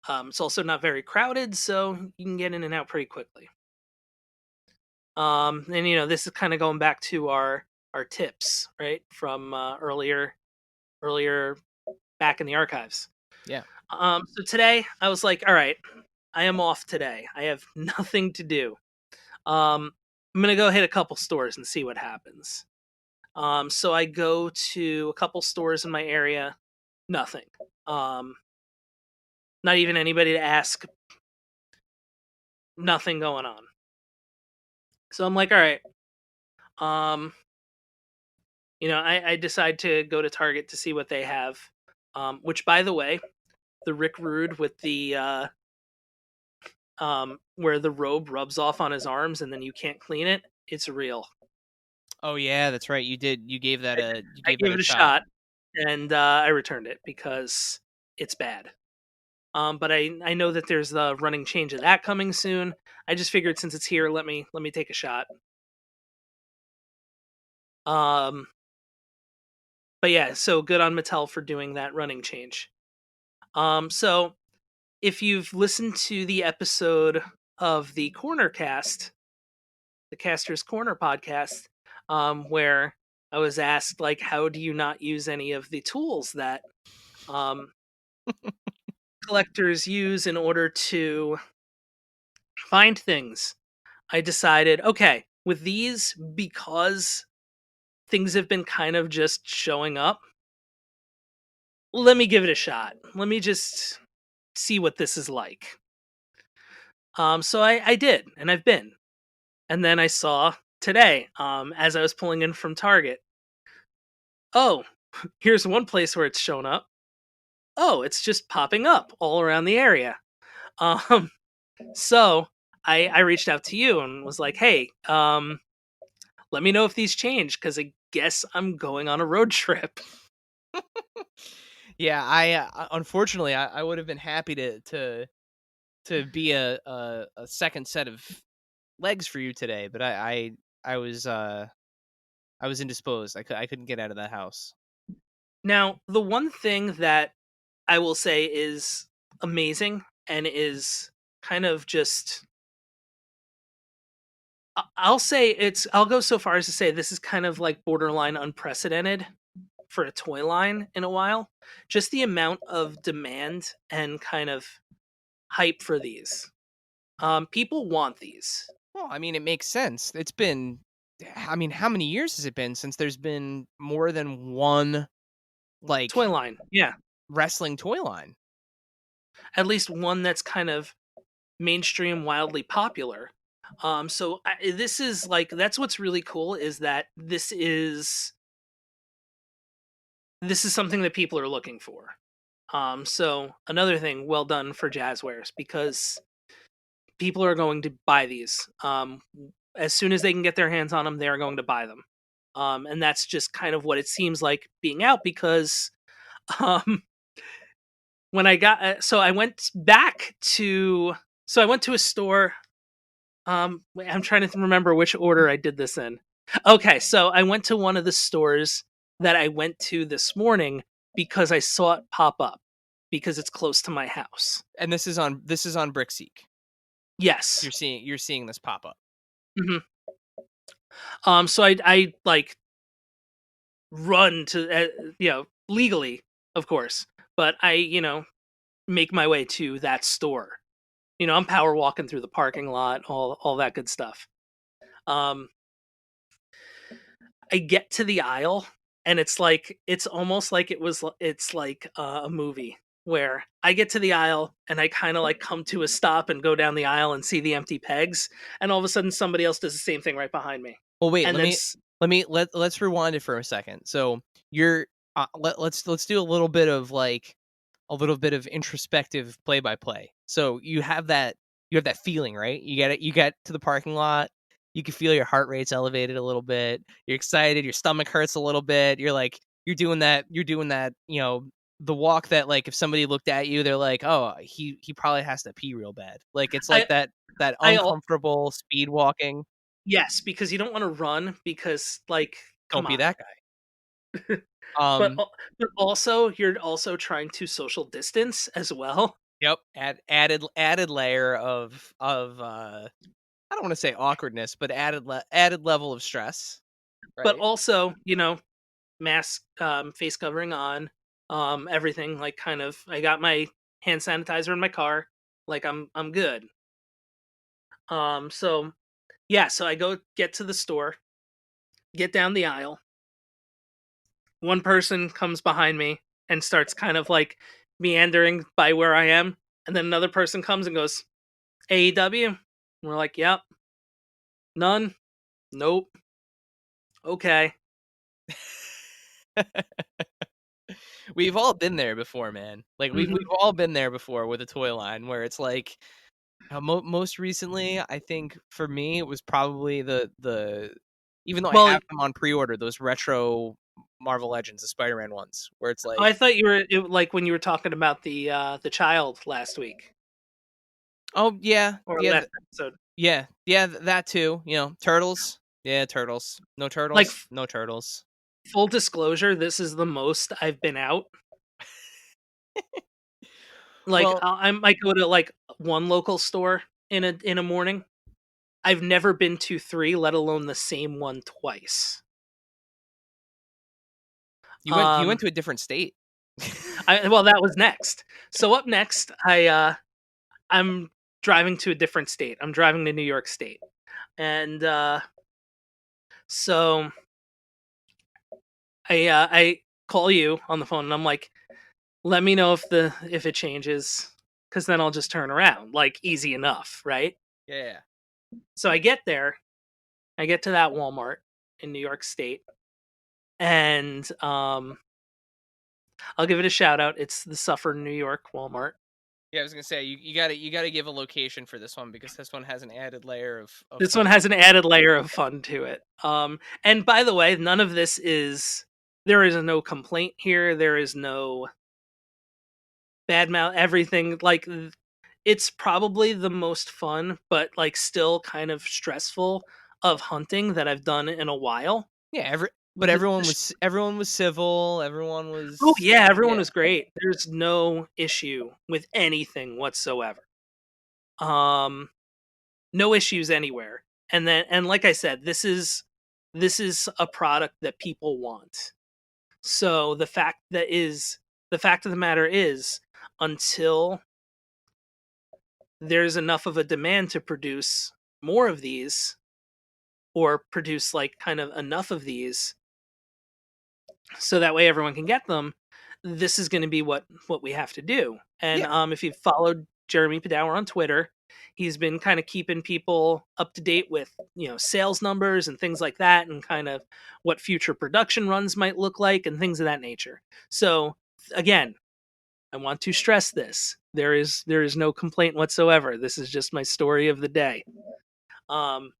It's also not very crowded, so you can get in and out pretty quickly. And this is kind of going back to our tips, right, from earlier back in the archives. Yeah. So today I was like, all right, I am off today. I have nothing to do. I'm gonna go hit a couple stores and see what happens. So I go to a couple stores in my area. Nothing. Not even anybody to ask. Nothing going on. So I'm like, all right. I decide to go to Target to see what they have. Which, by the way, the Rick Rude with the where the robe rubs off on his arms and then you can't clean it. It's real. Oh yeah, that's right. You did. You gave that a. You I gave gave that it a a shot. shot, and I returned it because it's bad. But I know that there's the running change of that coming soon. I just figured since it's here, let me take a shot. But yeah, so good on Mattel for doing that running change. So if you've listened to the episode of the Corner Cast, the Caster's Corner podcast, where I was asked, like, how do you not use any of the tools that collectors use in order to find things? I decided, okay, with these, because things have been kind of just showing up, let me give it a shot. Let me just see what this is like. So I did, and I've been. And then I saw today, as I was pulling in from Target, oh, here's one place where it's shown up. Oh, it's just popping up all around the area. Um, so I reached out to you and was like, hey, let me know if these change because I guess I'm going on a road trip. Yeah, I unfortunately I would have been happy to be a second set of legs for you today, but I was indisposed. I couldn't get out of that house. Now, the one thing that I will say is amazing and is kind of just I'll go so far as to say this is kind of like borderline unprecedented for a toy line in a while. Just the amount of demand and kind of hype for these. People want these. Well, I mean, it makes sense. It's been, I mean, how many years has it been since there's been more than one like Toy line. Yeah. wrestling toy line? At least one that's kind of mainstream, wildly popular. So this is like that's what's really cool is that this is something that people are looking for. So another thing, well done for Jazwares because people are going to buy these. As soon as they can get their hands on them, they are going to buy them. And that's just kind of what it seems like being out because um, when I got I went back to I went to a store. I'm trying to remember which order I did this in. Okay, so I went to one of the stores that I went to this morning because I saw it pop up because it's close to my house. And this is on Brickseek. Yes. You're seeing this pop up. hmm So I like run to legally, of course, but I make my way to that store. I'm power walking through the parking lot, all that good stuff. I get to the aisle and it's almost like it's like a movie where I get to the aisle and I kind of like come to a stop and go down the aisle and see the empty pegs and all of a sudden somebody else does the same thing right behind me. Well, wait, And let's rewind it for a second. So you're let's do a little bit of introspective play by play. So you have that feeling, right? You get to the parking lot, you can feel your heart rate's elevated a little bit. You're excited, your stomach hurts a little bit. You're doing that, the walk that like if somebody looked at you, they're like, "Oh, he probably has to pee real bad." Like it's like I that I uncomfortable speed walking. yes, because you don't want to run because like come Don't be on. that guy. But Um, but also you're also trying to social distance as well. yep, added layer of I don't want to say awkwardness, but added level of stress, But right? also, mask, face covering on, everything like kind of. I got my hand sanitizer in my car, like I'm good. So yeah, so I go get to the store, get down the aisle. One person comes behind me and starts kind of like meandering by where I am, and then another person comes and goes, AEW? And we're like, yep, none, nope, okay. We've all been there before, man. Like we've Mhm. we've all been there before with a toy line where it's like most recently, I think for me it was probably the even though I Well, have them on pre-order, those retro Marvel Legends, the Spider-Man ones, where it's I like, thought you were like when you were talking about the child last week oh yeah, or yeah, last episode. yeah, that too. Turtles, yeah, turtles. No Like turtles, no turtles. full disclosure, this is the most I've been out. Like Well, I might go to like one local store in a morning. I've never been to three, let alone the same one twice. you went to a different state. Well, that was next. So up next, I'm driving to a different state. I'm driving to New York State, and so I call you on the phone, and I'm like, let me know if it changes, because then I'll just turn around. Like easy enough, right? Yeah. So I get there. I get to that Walmart in New York State, and I'll give it a shout out. It's the Suffer New York Walmart. Yeah, I was gonna say you gotta give a location for this one because this one has an added layer of This one fun. has an added layer of fun to it. And by the way, none of this is. There is no complaint here. There is no bad mouth. Everything like it's probably the most fun, but like still kind of stressful of hunting that I've done in a while. Yeah, but The- everyone was civil. Everyone oh was yeah, everyone yeah. was great. There's no issue with anything whatsoever. Um, no issues anywhere. And like I said, this is a product that people want. So the fact of the matter is, until there's enough of a demand to produce more of these, or produce like kind of enough of these so that way everyone can get them, this is going to be what we have to do. And Yeah. if you've followed Jeremy Padower on Twitter, he's been kind of keeping people up to date with sales numbers and things like that, and kind of what future production runs might look like and things of that nature. So again, I want to stress this: there is no complaint whatsoever. This is just my story of the day. um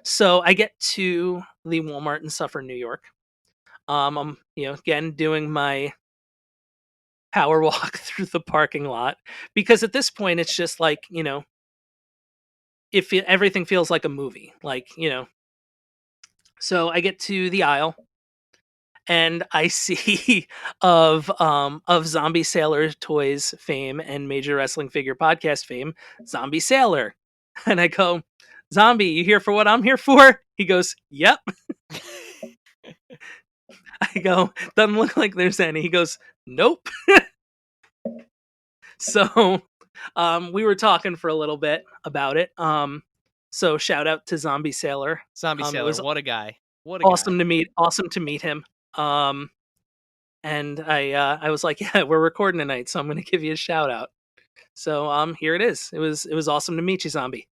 so I get to the Walmart in Suffer, New York. I'm again doing my power walk through the parking lot, because at this point it's just like, everything feels like a movie, like, so I get to the aisle and I see of Zombie Sailor Toys fame and Major Wrestling Figure Podcast fame, Zombie Sailor. And I go, Zombie, you here for what I'm here for? He goes, yep. I go, doesn't look like there's any. He goes, nope. So we were talking for a little bit about it. So shout out to Zombie Sailor. Zombie It Sailor, was what a guy. What a guy. awesome to meet him. And I was like, yeah, we're recording tonight, so I'm gonna give you a shout out. So here it is. It was awesome to meet you, Zombie.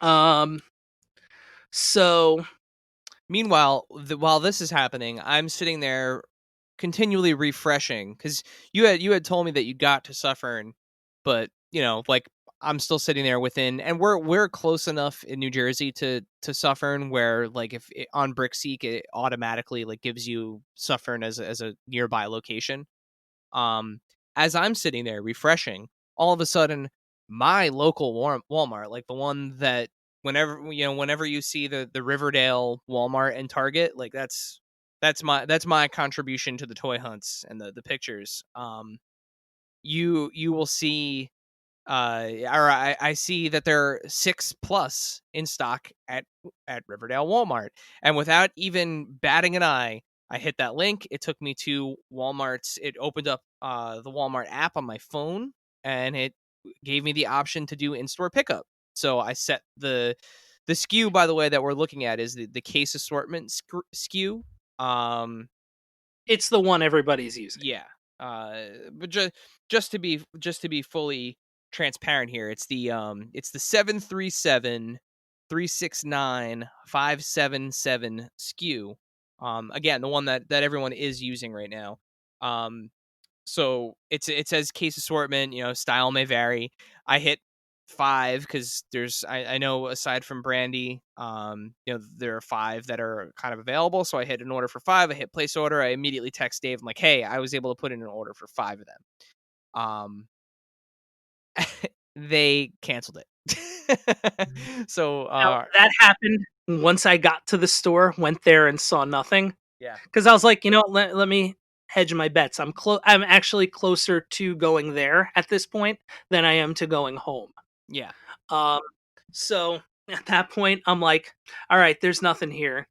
Um so Meanwhile, while this is happening, I'm sitting there continually refreshing because you had told me that you got to Suffern, but like I'm still sitting there within, and we're close enough in New Jersey to Suffern where like if on Brickseek it automatically like gives you Suffern as a nearby location. Um, as I'm sitting there refreshing, all of a sudden my local Walmart, like the one that whenever you see the Riverdale Walmart and Target, like that's my contribution to the toy hunts and the pictures. You will see, or I see that there are 6+ in stock at Riverdale Walmart, and without even batting an eye, I hit that link. It took me to Walmart's. It opened up the Walmart app on my phone, and it gave me the option to do in-store pickup. So I set the SKU, by the way, that we're looking at is the case assortment SKU. It's the one everybody's using. Yeah. But just to be fully transparent here, it's the 737-369-577 SKU. Again, the one that everyone is using right now. So it says case assortment, style may vary. I hit 5 because I know aside from Brandy, there are 5 that are kind of available. So I hit an order for 5. I hit place order. I immediately text Dave. I'm like, hey, I was able to put in an order for 5 of them. They canceled it. So Now, that happened once I got to the store, went there and saw nothing. Yeah. Because I was like, let me hedge my bets. I'm actually closer to going there at this point than I am to going home. Yeah. So at that point, I'm like, all right, there's nothing here.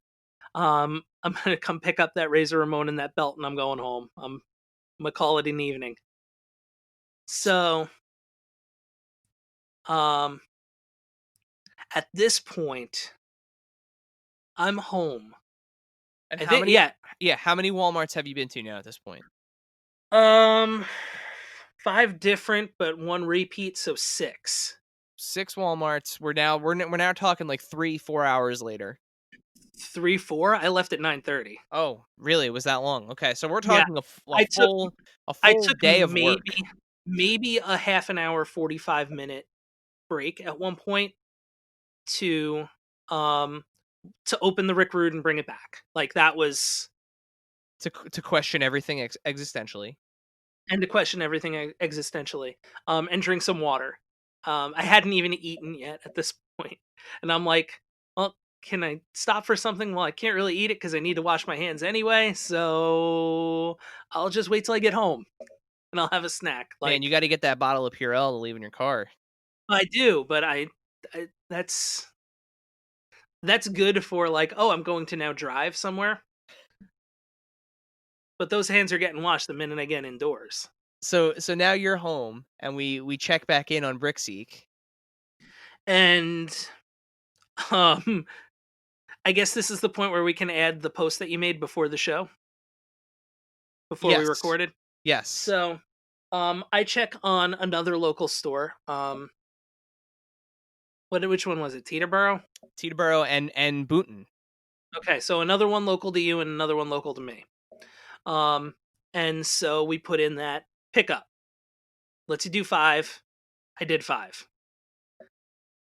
I'm gonna come pick up that Razor Ramon and that belt, and I'm going home. I'm gonna call it an evening. So, at this point, I'm home. And how many? Yeah. How many WalMarts have you been to now at this point? 5 different, but 1 repeat, so 6. 6 WalMarts. We're now talking like 3-4 hours later. 3-4. I left at 9:30. Oh, really? It was that long? Okay, so we're talking a full day of work. Maybe a half an hour, 45-minute break at one point to open the Rick Rude and bring it back. Like that was to question everything existentially. And to question everything existentially. And drink some water. I hadn't even eaten yet at this point. And I'm like, well, can I stop for something? Well, I can't really eat it because I need to wash my hands anyway. So I'll just wait till I get home and I'll have a snack. Man, you got to get that bottle of Purell to leave in your car. I do, but I that's good for like, oh, I'm going to now drive somewhere. But those hands are getting washed the minute I get indoors. So now you're home, and we check back in on Brickseek. And I guess this is the point where we can add the post that you made before the show. Before we recorded. Yes. So I check on another local store. Which one was it? Teterboro? Teterboro and Boonton. Okay, so another one local to you and another one local to me. And so we put in that pickup. Let's do 5. I did 5.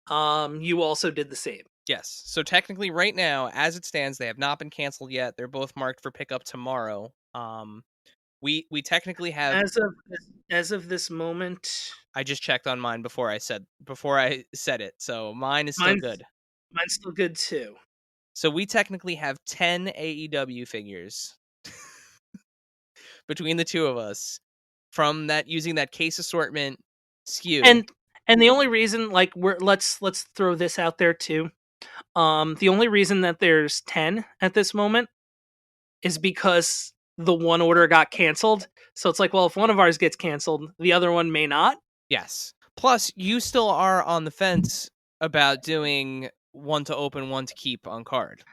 You also did the same. Yes. So technically right now, as it stands, they have not been canceled yet. They're both marked for pickup tomorrow. We technically have as of this moment. I just checked on mine before I said it. So mine is still good. Mine's still good too. So we technically have 10 AEW figures between the two of us from that using that case assortment SKU. And the only reason, like, let's throw this out there too. The only reason that there's 10 at this moment is because the one order got canceled. So it's like, well, if one of ours gets canceled, the other one may not. Yes. Plus, you still are on the fence about doing one to open, one to keep on card.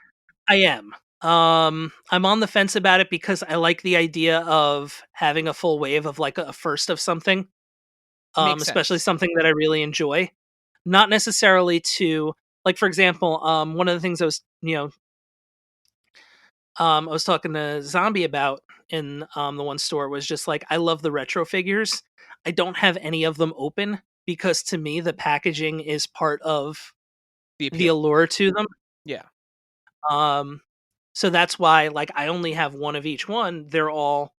I am. I'm on the fence about it because I like the idea of having a full wave of like a first of something. Especially something that I really enjoy. Not necessarily to, like, for example, one of the things I was talking to Zombie about in the one store was just like, I love the retro figures. I don't have any of them open because to me the packaging is part of the allure to them. Yeah. So that's why, like, I only have one of each one. They're all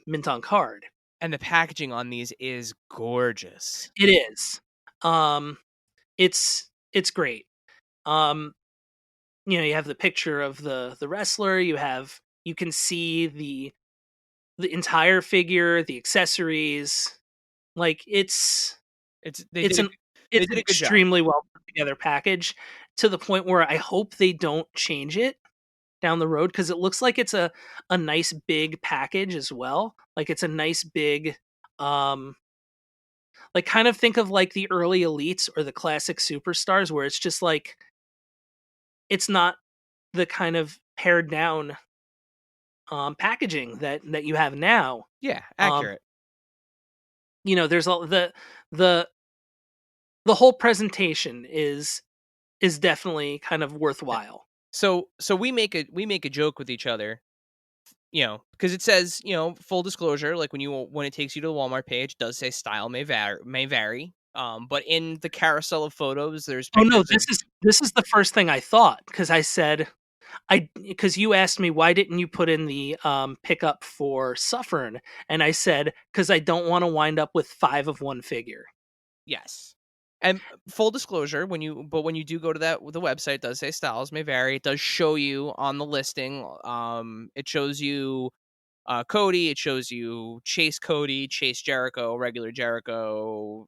mint on card. And the packaging on these is gorgeous. It is. It's great. You have the picture of the wrestler, you can see the entire figure, the accessories. Like It's it's an they it's did an a good job. extremely well put together package, to the point where I hope they don't change it down the road, because it looks like it's a nice big package as well. Like it's a nice big, um like, kind of think of like the early elites or the classic superstars, where it's just like it's not the kind of pared down packaging that you have now. Yeah, Um, accurate. there's all the the whole presentation is definitely kind of worthwhile. So we make a joke with each other, because it says, full disclosure, like when it takes you to the Walmart page, it does say style may vary. But in the carousel of photos, there's Oh no, pictures of. this is the first thing I thought, because I said because you asked me why didn't you put in the pickup for Suffern, and I said because I don't want to wind up with 5 of one figure. Yes. And full disclosure, when you do go to the website, it does say styles may vary. It does show you on the listing. It shows you Cody. It shows you Chase Cody, Chase Jericho, regular Jericho,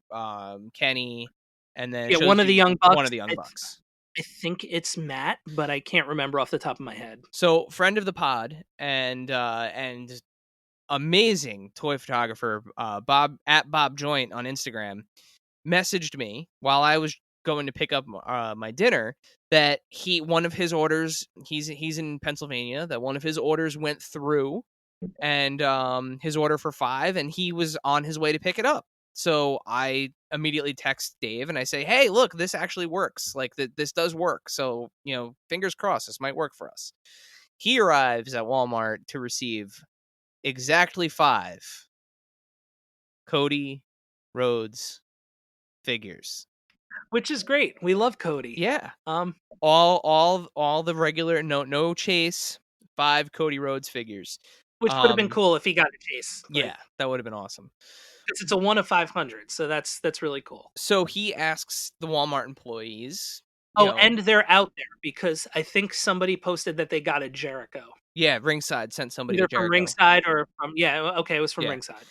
Kenny, and then it Yeah, shows one of the you Young one Bucks. of the Young Bucks. I think it's Matt, but I can't remember off the top of my head. So, friend of the pod and amazing toy photographer, Bob at Bob Joint on Instagram, messaged me while I was going to pick up my dinner that one of his orders, he's in Pennsylvania, that one of his orders went through, and his order for 5, and he was on his way to pick it up. So I immediately text Dave and I say, "Hey, look, this actually works. Like this does work. So, fingers crossed, this might work for us." He arrives at Walmart to receive exactly 5 Cody Rhodes figures. Which is great. We love Cody. Yeah. Um, All the regular, no Chase, 5 Cody Rhodes figures. which would have been cool if he got a chase. Yeah, that would have been awesome. It's a 1 of 500, so that's really cool. So he asks the Walmart employees, Oh, and they're out there, because I think somebody posted that they got a Jericho. yeah, Ringside sent somebody Either a Jericho. from Ringside or from okay, it was from Yeah. Ringside.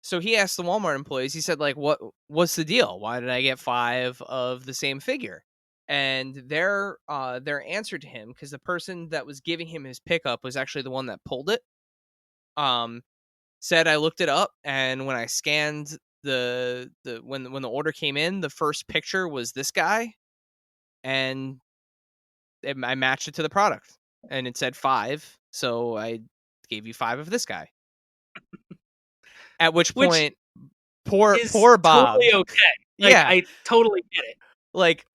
So he asked the Walmart employees, he said, like, what's the deal? Why did I get 5 of the same figure? And their answer to him, because the person that was giving him his pickup was actually the one that pulled it, said, I looked it up, and when I scanned when the order came in, the first picture was this guy, and I matched it to the product, and it said 5, so I gave you 5 of this guy. At which point, poor Bob. Totally okay. Like, Yeah, I totally get it. like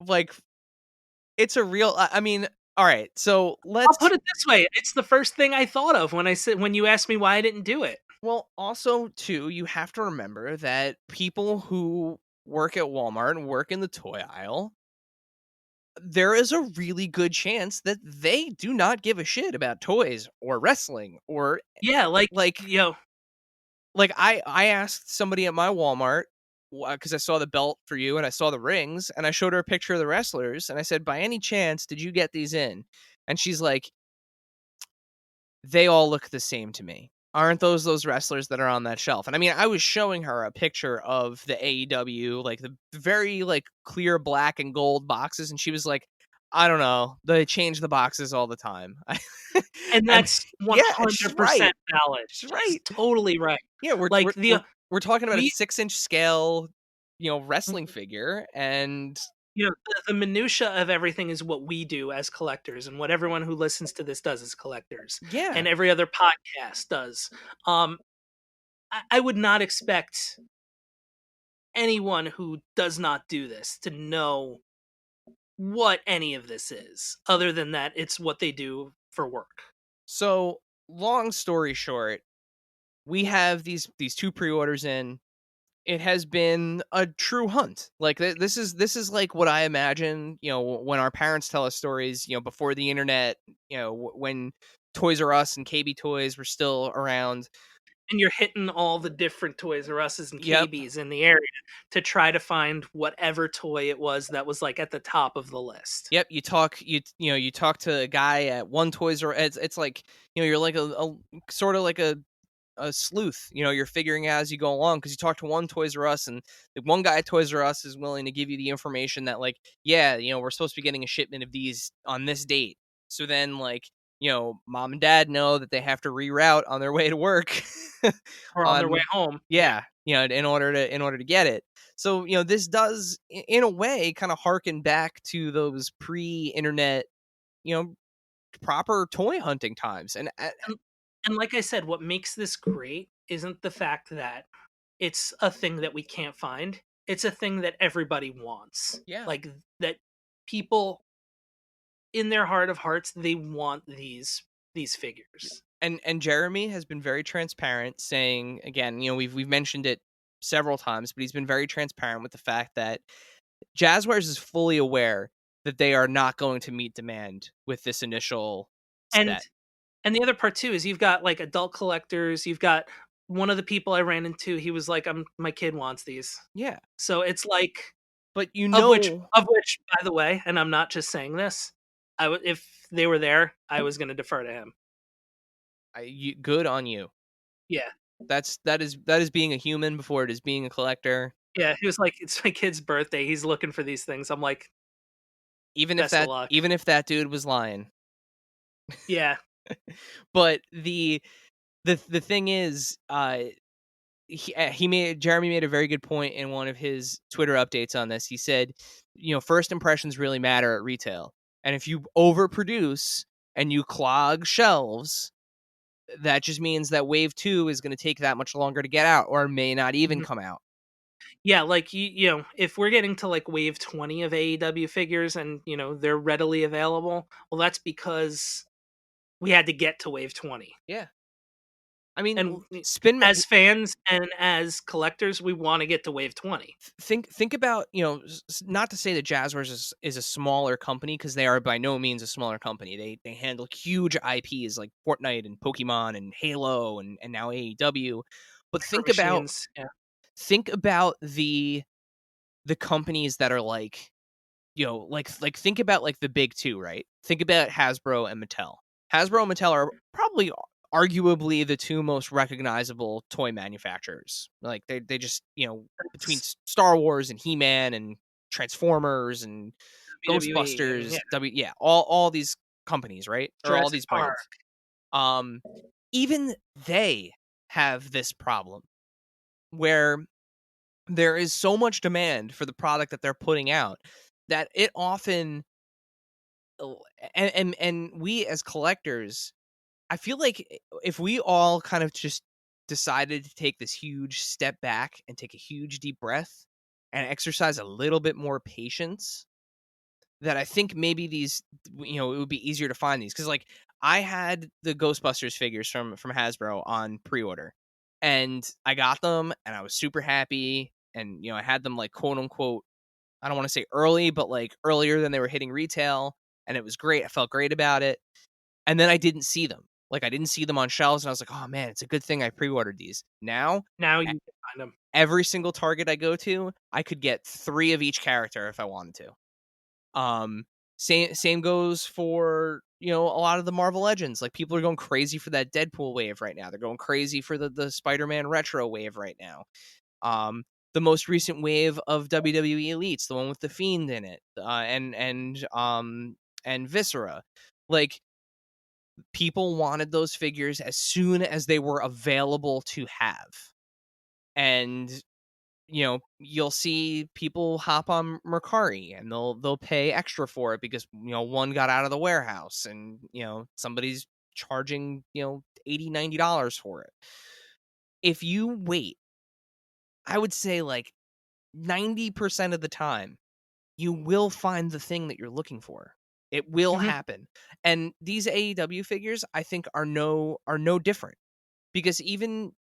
it's a real. I mean, all right. So I'll put it this way: it's the first thing I thought of when you asked me why I didn't do it. Well, also too, you have to remember that people who work at Walmart and work in the toy aisle, there is a really good chance that they do not give a shit about toys or wrestling or Yeah, like I asked somebody at my Walmart, because I saw the belt for you and I saw the rings, and I showed her a picture of the wrestlers, and I said, by any chance, did you get these in? And she's like, they all look the same to me. Aren't those wrestlers that are on that shelf? And I mean, I was showing her a picture of the AEW, like the very like clear black and gold boxes, and she was like, I don't know, they change the boxes all the time. and that's 100% right. valid. She's right. Totally right. Yeah, we're talking about a 6-inch scale, wrestling figure, and the minutia of everything is what we do as collectors, and what everyone who listens to this does as collectors. yeah, And every other podcast does. I would not expect anyone who does not do this to know what any of this is, other than that it's what they do for work. So, long story short, we have these 2 pre-orders in. It has been a true hunt. Like this is like what I imagine, when our parents tell us stories, before the internet, when Toys R Us and KB Toys were still around. And you're hitting all the different Toys R Us's and Yep. KBs in the area to try to find whatever toy it was that was like at the top of the list. Yep, you talk to a guy at one Toys R it's like, you're like a sort of like a sleuth. You're figuring out as you go along because you talk to one Toys R Us and the one guy at Toys R Us is willing to give you the information that like, yeah, we're supposed to be getting a shipment of these on this date. So then like, mom and dad know that they have to reroute on their way to work Or on their way home. in order to get it. So, this does in a way kind of harken back to those pre-internet, proper toy hunting times. And like I said, what makes this great isn't the fact that it's a thing that we can't find. It's a thing that everybody wants. Yeah. Like that people in their heart of hearts, they want these figures. And Jeremy has been very transparent, saying again, we've mentioned it several times, but he's been very transparent with the fact that Jazwares is fully aware that they are not going to meet demand with this initial And set. and the other part too is you've got like adult collectors, you've got one of the people I ran into, he was like, my kid wants these. Yeah. So it's like, But of which, by the way, and I'm not just saying this, if they were there, I was going to defer to him. Good on you. Yeah. That is being a human before it is being a collector. Yeah, he was like, it's my kid's birthday. He's looking for these things. I'm like, even if that dude was lying. Yeah. But the thing is, Jeremy made a very good point in one of his Twitter updates on this. He said, first impressions really matter at retail. And if you overproduce and you clog shelves, that just means that wave 2 is going to take that much longer to get out or may not even come out. Yeah, like if we're getting to like wave 20 of AEW figures and they're readily available, well, that's because we had to get to wave 20. Yeah. I mean, and as fans and as collectors, we want to get to wave 20. Think about, not to say that Jazwares is a smaller company, because they are by no means a smaller company. They handle huge IPs like Fortnite and Pokemon and Halo and now AEW. But think about the companies that are like, like think about like the big two, right? Think about Hasbro and Mattel. Hasbro and Mattel are probably arguably the two most recognizable toy manufacturers. Like they just, between Star Wars and He-Man and Transformers and WWE, Ghostbusters, all these companies, right? Or all these brands. Even they have this problem where there is so much demand for the product that they're putting out that it often, and we as collectors, I feel like if we all kind of just decided to take this huge step back and take a huge deep breath and exercise a little bit more patience, that I think maybe these, it would be easier to find these. Because like I had the Ghostbusters figures from Hasbro on pre-order, and I got them and I was super happy, and I had them like quote unquote, I don't want to say early, but like earlier than they were hitting retail, and it was great. I felt great about it. And then I didn't see them. Like I didn't see them on shelves, and I was like, "Oh man, it's a good thing I pre-ordered these." Now you can find them. Every single Target I go to, I could get 3 of each character if I wanted to. Same goes for a lot of the Marvel Legends. Like people are going crazy for that Deadpool wave right now. They're going crazy for the Spider-Man retro wave right now. The most recent wave of WWE Elites, the one with the Fiend in it, and Viscera, like. People wanted those figures as soon as they were available to have. And you'll see people hop on Mercari and they'll pay extra for it because one got out of the warehouse and somebody's charging $80-$90 for it. If you wait, I would say like 90% of the time you will find the thing that you're looking for. It will happen. And these AEW figures, I think, are no different. Because even,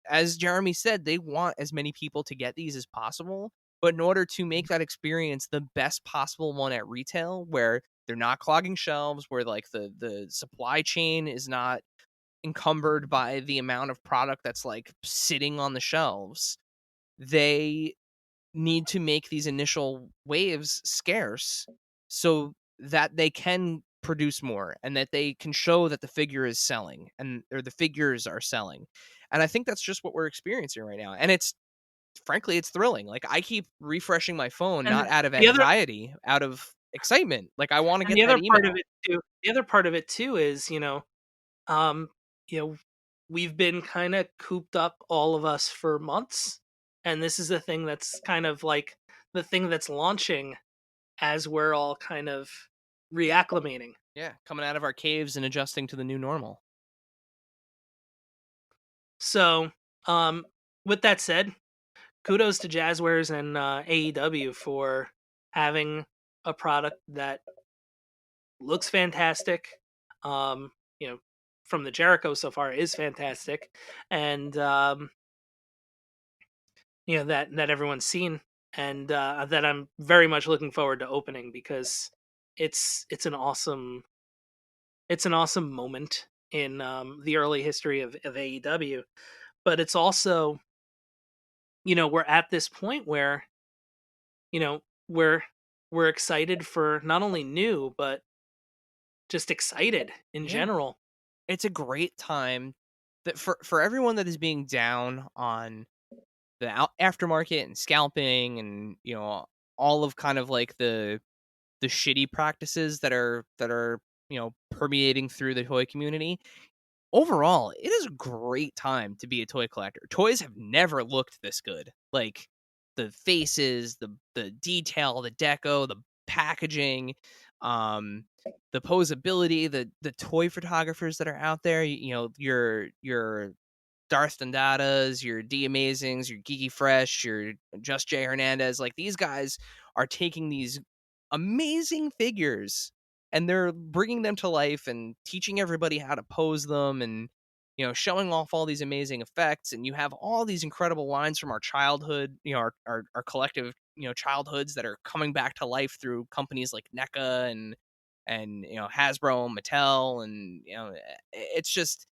as Jeremy said, they want as many people to get these as possible. But in order to make that experience the best possible one at retail, where they're not clogging shelves, where like the supply chain is not encumbered by the amount of product that's like sitting on the shelves, they need to make these initial waves scarce so that they can produce more and that they can show that the figure is selling and or the figures are selling. And I think that's just what we're experiencing right now. And it's frankly, it's thrilling. Like I keep refreshing my phone, And not out of the other anxiety, out of excitement. Like I want to and get the that other part of email. it too the other part of it too is, um, you know, we've been kind of cooped up, all of us, for months, and this is the thing that's kind of like the thing that's launching as we're all kind of reacclimating. Yeah, coming out of our caves and adjusting to the new normal. So, um, with that said, kudos to Jazwares and AEW for having a product that looks fantastic. Um, you know, from the Jericho so far is fantastic, and that everyone's seen, and that I'm very much looking forward to opening because it's an awesome moment in the early history of AEW. But it's also, we're at this point where, you know we're we're excited for not only new but just excited in Yeah. general. It's a great time that for everyone that is being down on the aftermarket and scalping and all of kind of like the shitty practices that are permeating through the toy community. Overall, it is a great time to be a toy collector. Toys have never looked this good. Like the faces, the detail, the deco, the packaging, um, the posability, the toy photographers that are out there. Your Darth Dandadas, your D Amazings, your Geeky Fresh, your Just Jay Hernandez. Like these guys are taking these amazing figures and they're bringing them to life and teaching everybody how to pose them and showing off all these amazing effects. And you have all these incredible lines from our childhood, our collective childhoods that are coming back to life through companies like NECA and Hasbro and Mattel. And it's just,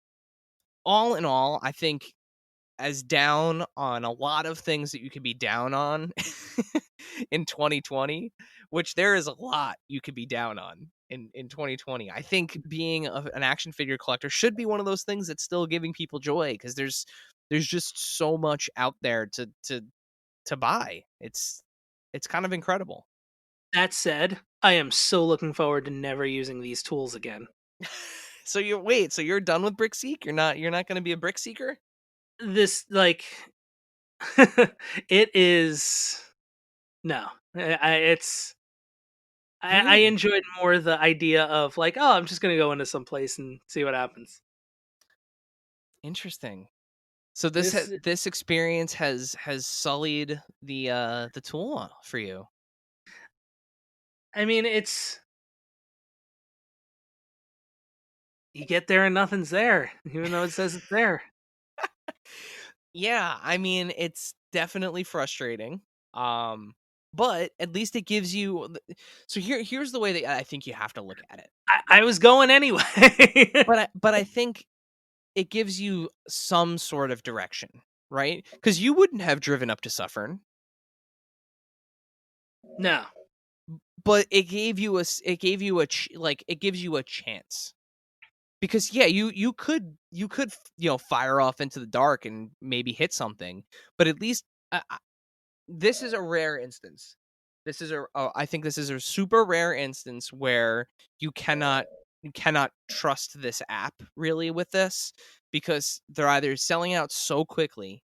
all in all, I think, as down on a lot of things that you could be down on in 2020, which there is a lot you could be down on in 2020. I think being an action figure collector should be one of those things that's still giving people joy because there's just so much out there to buy. It's kind of incredible. That said, I am so looking forward to never using these tools again. So you're done with Brick Seek? You're not going to be a Brick Seeker? This, like, it is no. I Really enjoyed more the idea of, like, oh, I'm just gonna go into some place and see what happens. interesting. So This this experience has sullied the tool for you. I mean, it's you get there and nothing's there, even though it says it's there. Yeah, I mean, it's definitely frustrating. Um, but at least it gives you so here's the way that I think you have to look at it. I was going anyway. But I think it gives you some sort of direction, right? Cuz you wouldn't have driven up to Suffern, No. but it gave you it gives you a chance. Because yeah, you could fire off into the dark and maybe hit something, but at least this is a rare instance. I think this is a super rare instance where you cannot trust this app really with this because they're either selling out so quickly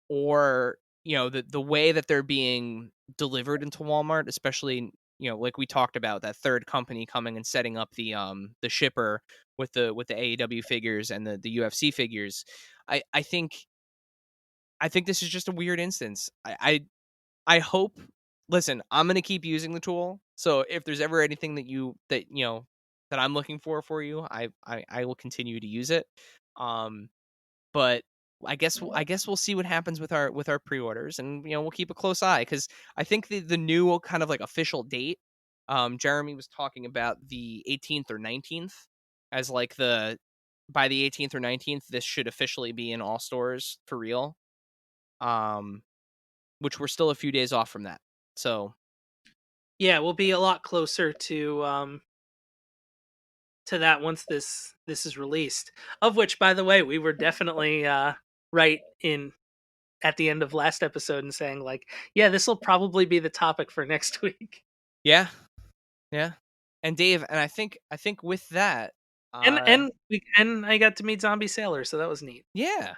or the way that they're being delivered into Walmart, especially like we talked about that third company coming and setting up the shipper with the AEW figures and the UFC figures. I think this is just a weird instance. I hope. Listen, I'm gonna keep using the tool. So if there's ever anything that I'm looking for you, I will continue to use it. Um, but I guess we'll see what happens with our pre-orders, and we'll keep a close eye because I think the new kind of like official date. Jeremy was talking about the 18th or 19th as like by the 18th or 19th, this should officially be in all stores for real. Which we're still a few days off from that. So Yeah, we'll be a lot closer to that once this is released. Of which, by the way, we were definitely right in at the end of last episode and saying like, yeah, this will probably be the topic for next week. yeah. And Dave, and I think with that, And I got to meet Zombie Sailor, so that was neat. yeah.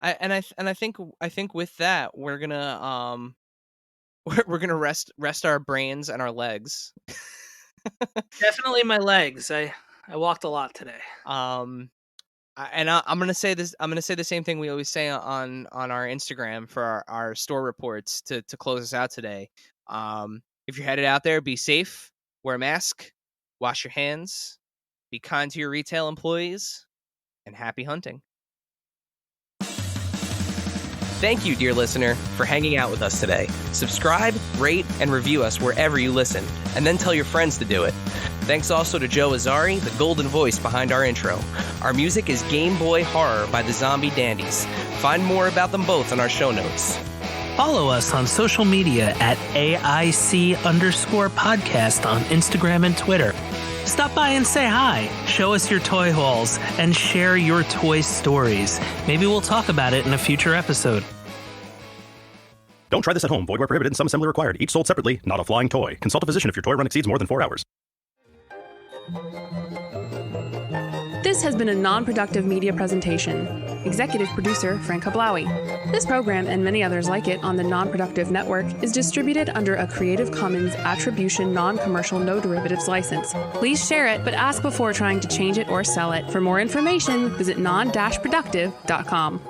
I think with that, we're gonna we're gonna rest our brains and our legs. Definitely my legs. I walked a lot today. I'm gonna say this. I'm gonna say the same thing we always say on our Instagram for our store reports to close us out today. If you're headed out there, be safe, wear a mask, wash your hands, be kind to your retail employees, and happy hunting. Thank you, dear listener, for hanging out with us today. Subscribe, rate, and review us wherever you listen, and then tell your friends to do it. Thanks also to Joe Azzari, the golden voice behind our intro. Our music is Game Boy Horror by the Zombie Dandies. Find more about them both in our show notes. Follow us on social media at AIC_podcast on Instagram and Twitter. Stop by and say hi, show us your toy hauls, and share your toy stories. Maybe we'll talk about it in a future episode. Don't try this at home. Void where prohibited and some assembly required. Each sold separately, not a flying toy. Consult a physician if your toy run exceeds more than 4 hours. This has been a non-productive media presentation. Executive producer Frank Hablawi. This program and many others like it on the Non-Productive Network is distributed under a Creative Commons Attribution Non-Commercial No Derivatives license. Please share it, but ask before trying to change it or sell it. For more information, visit non-productive.com.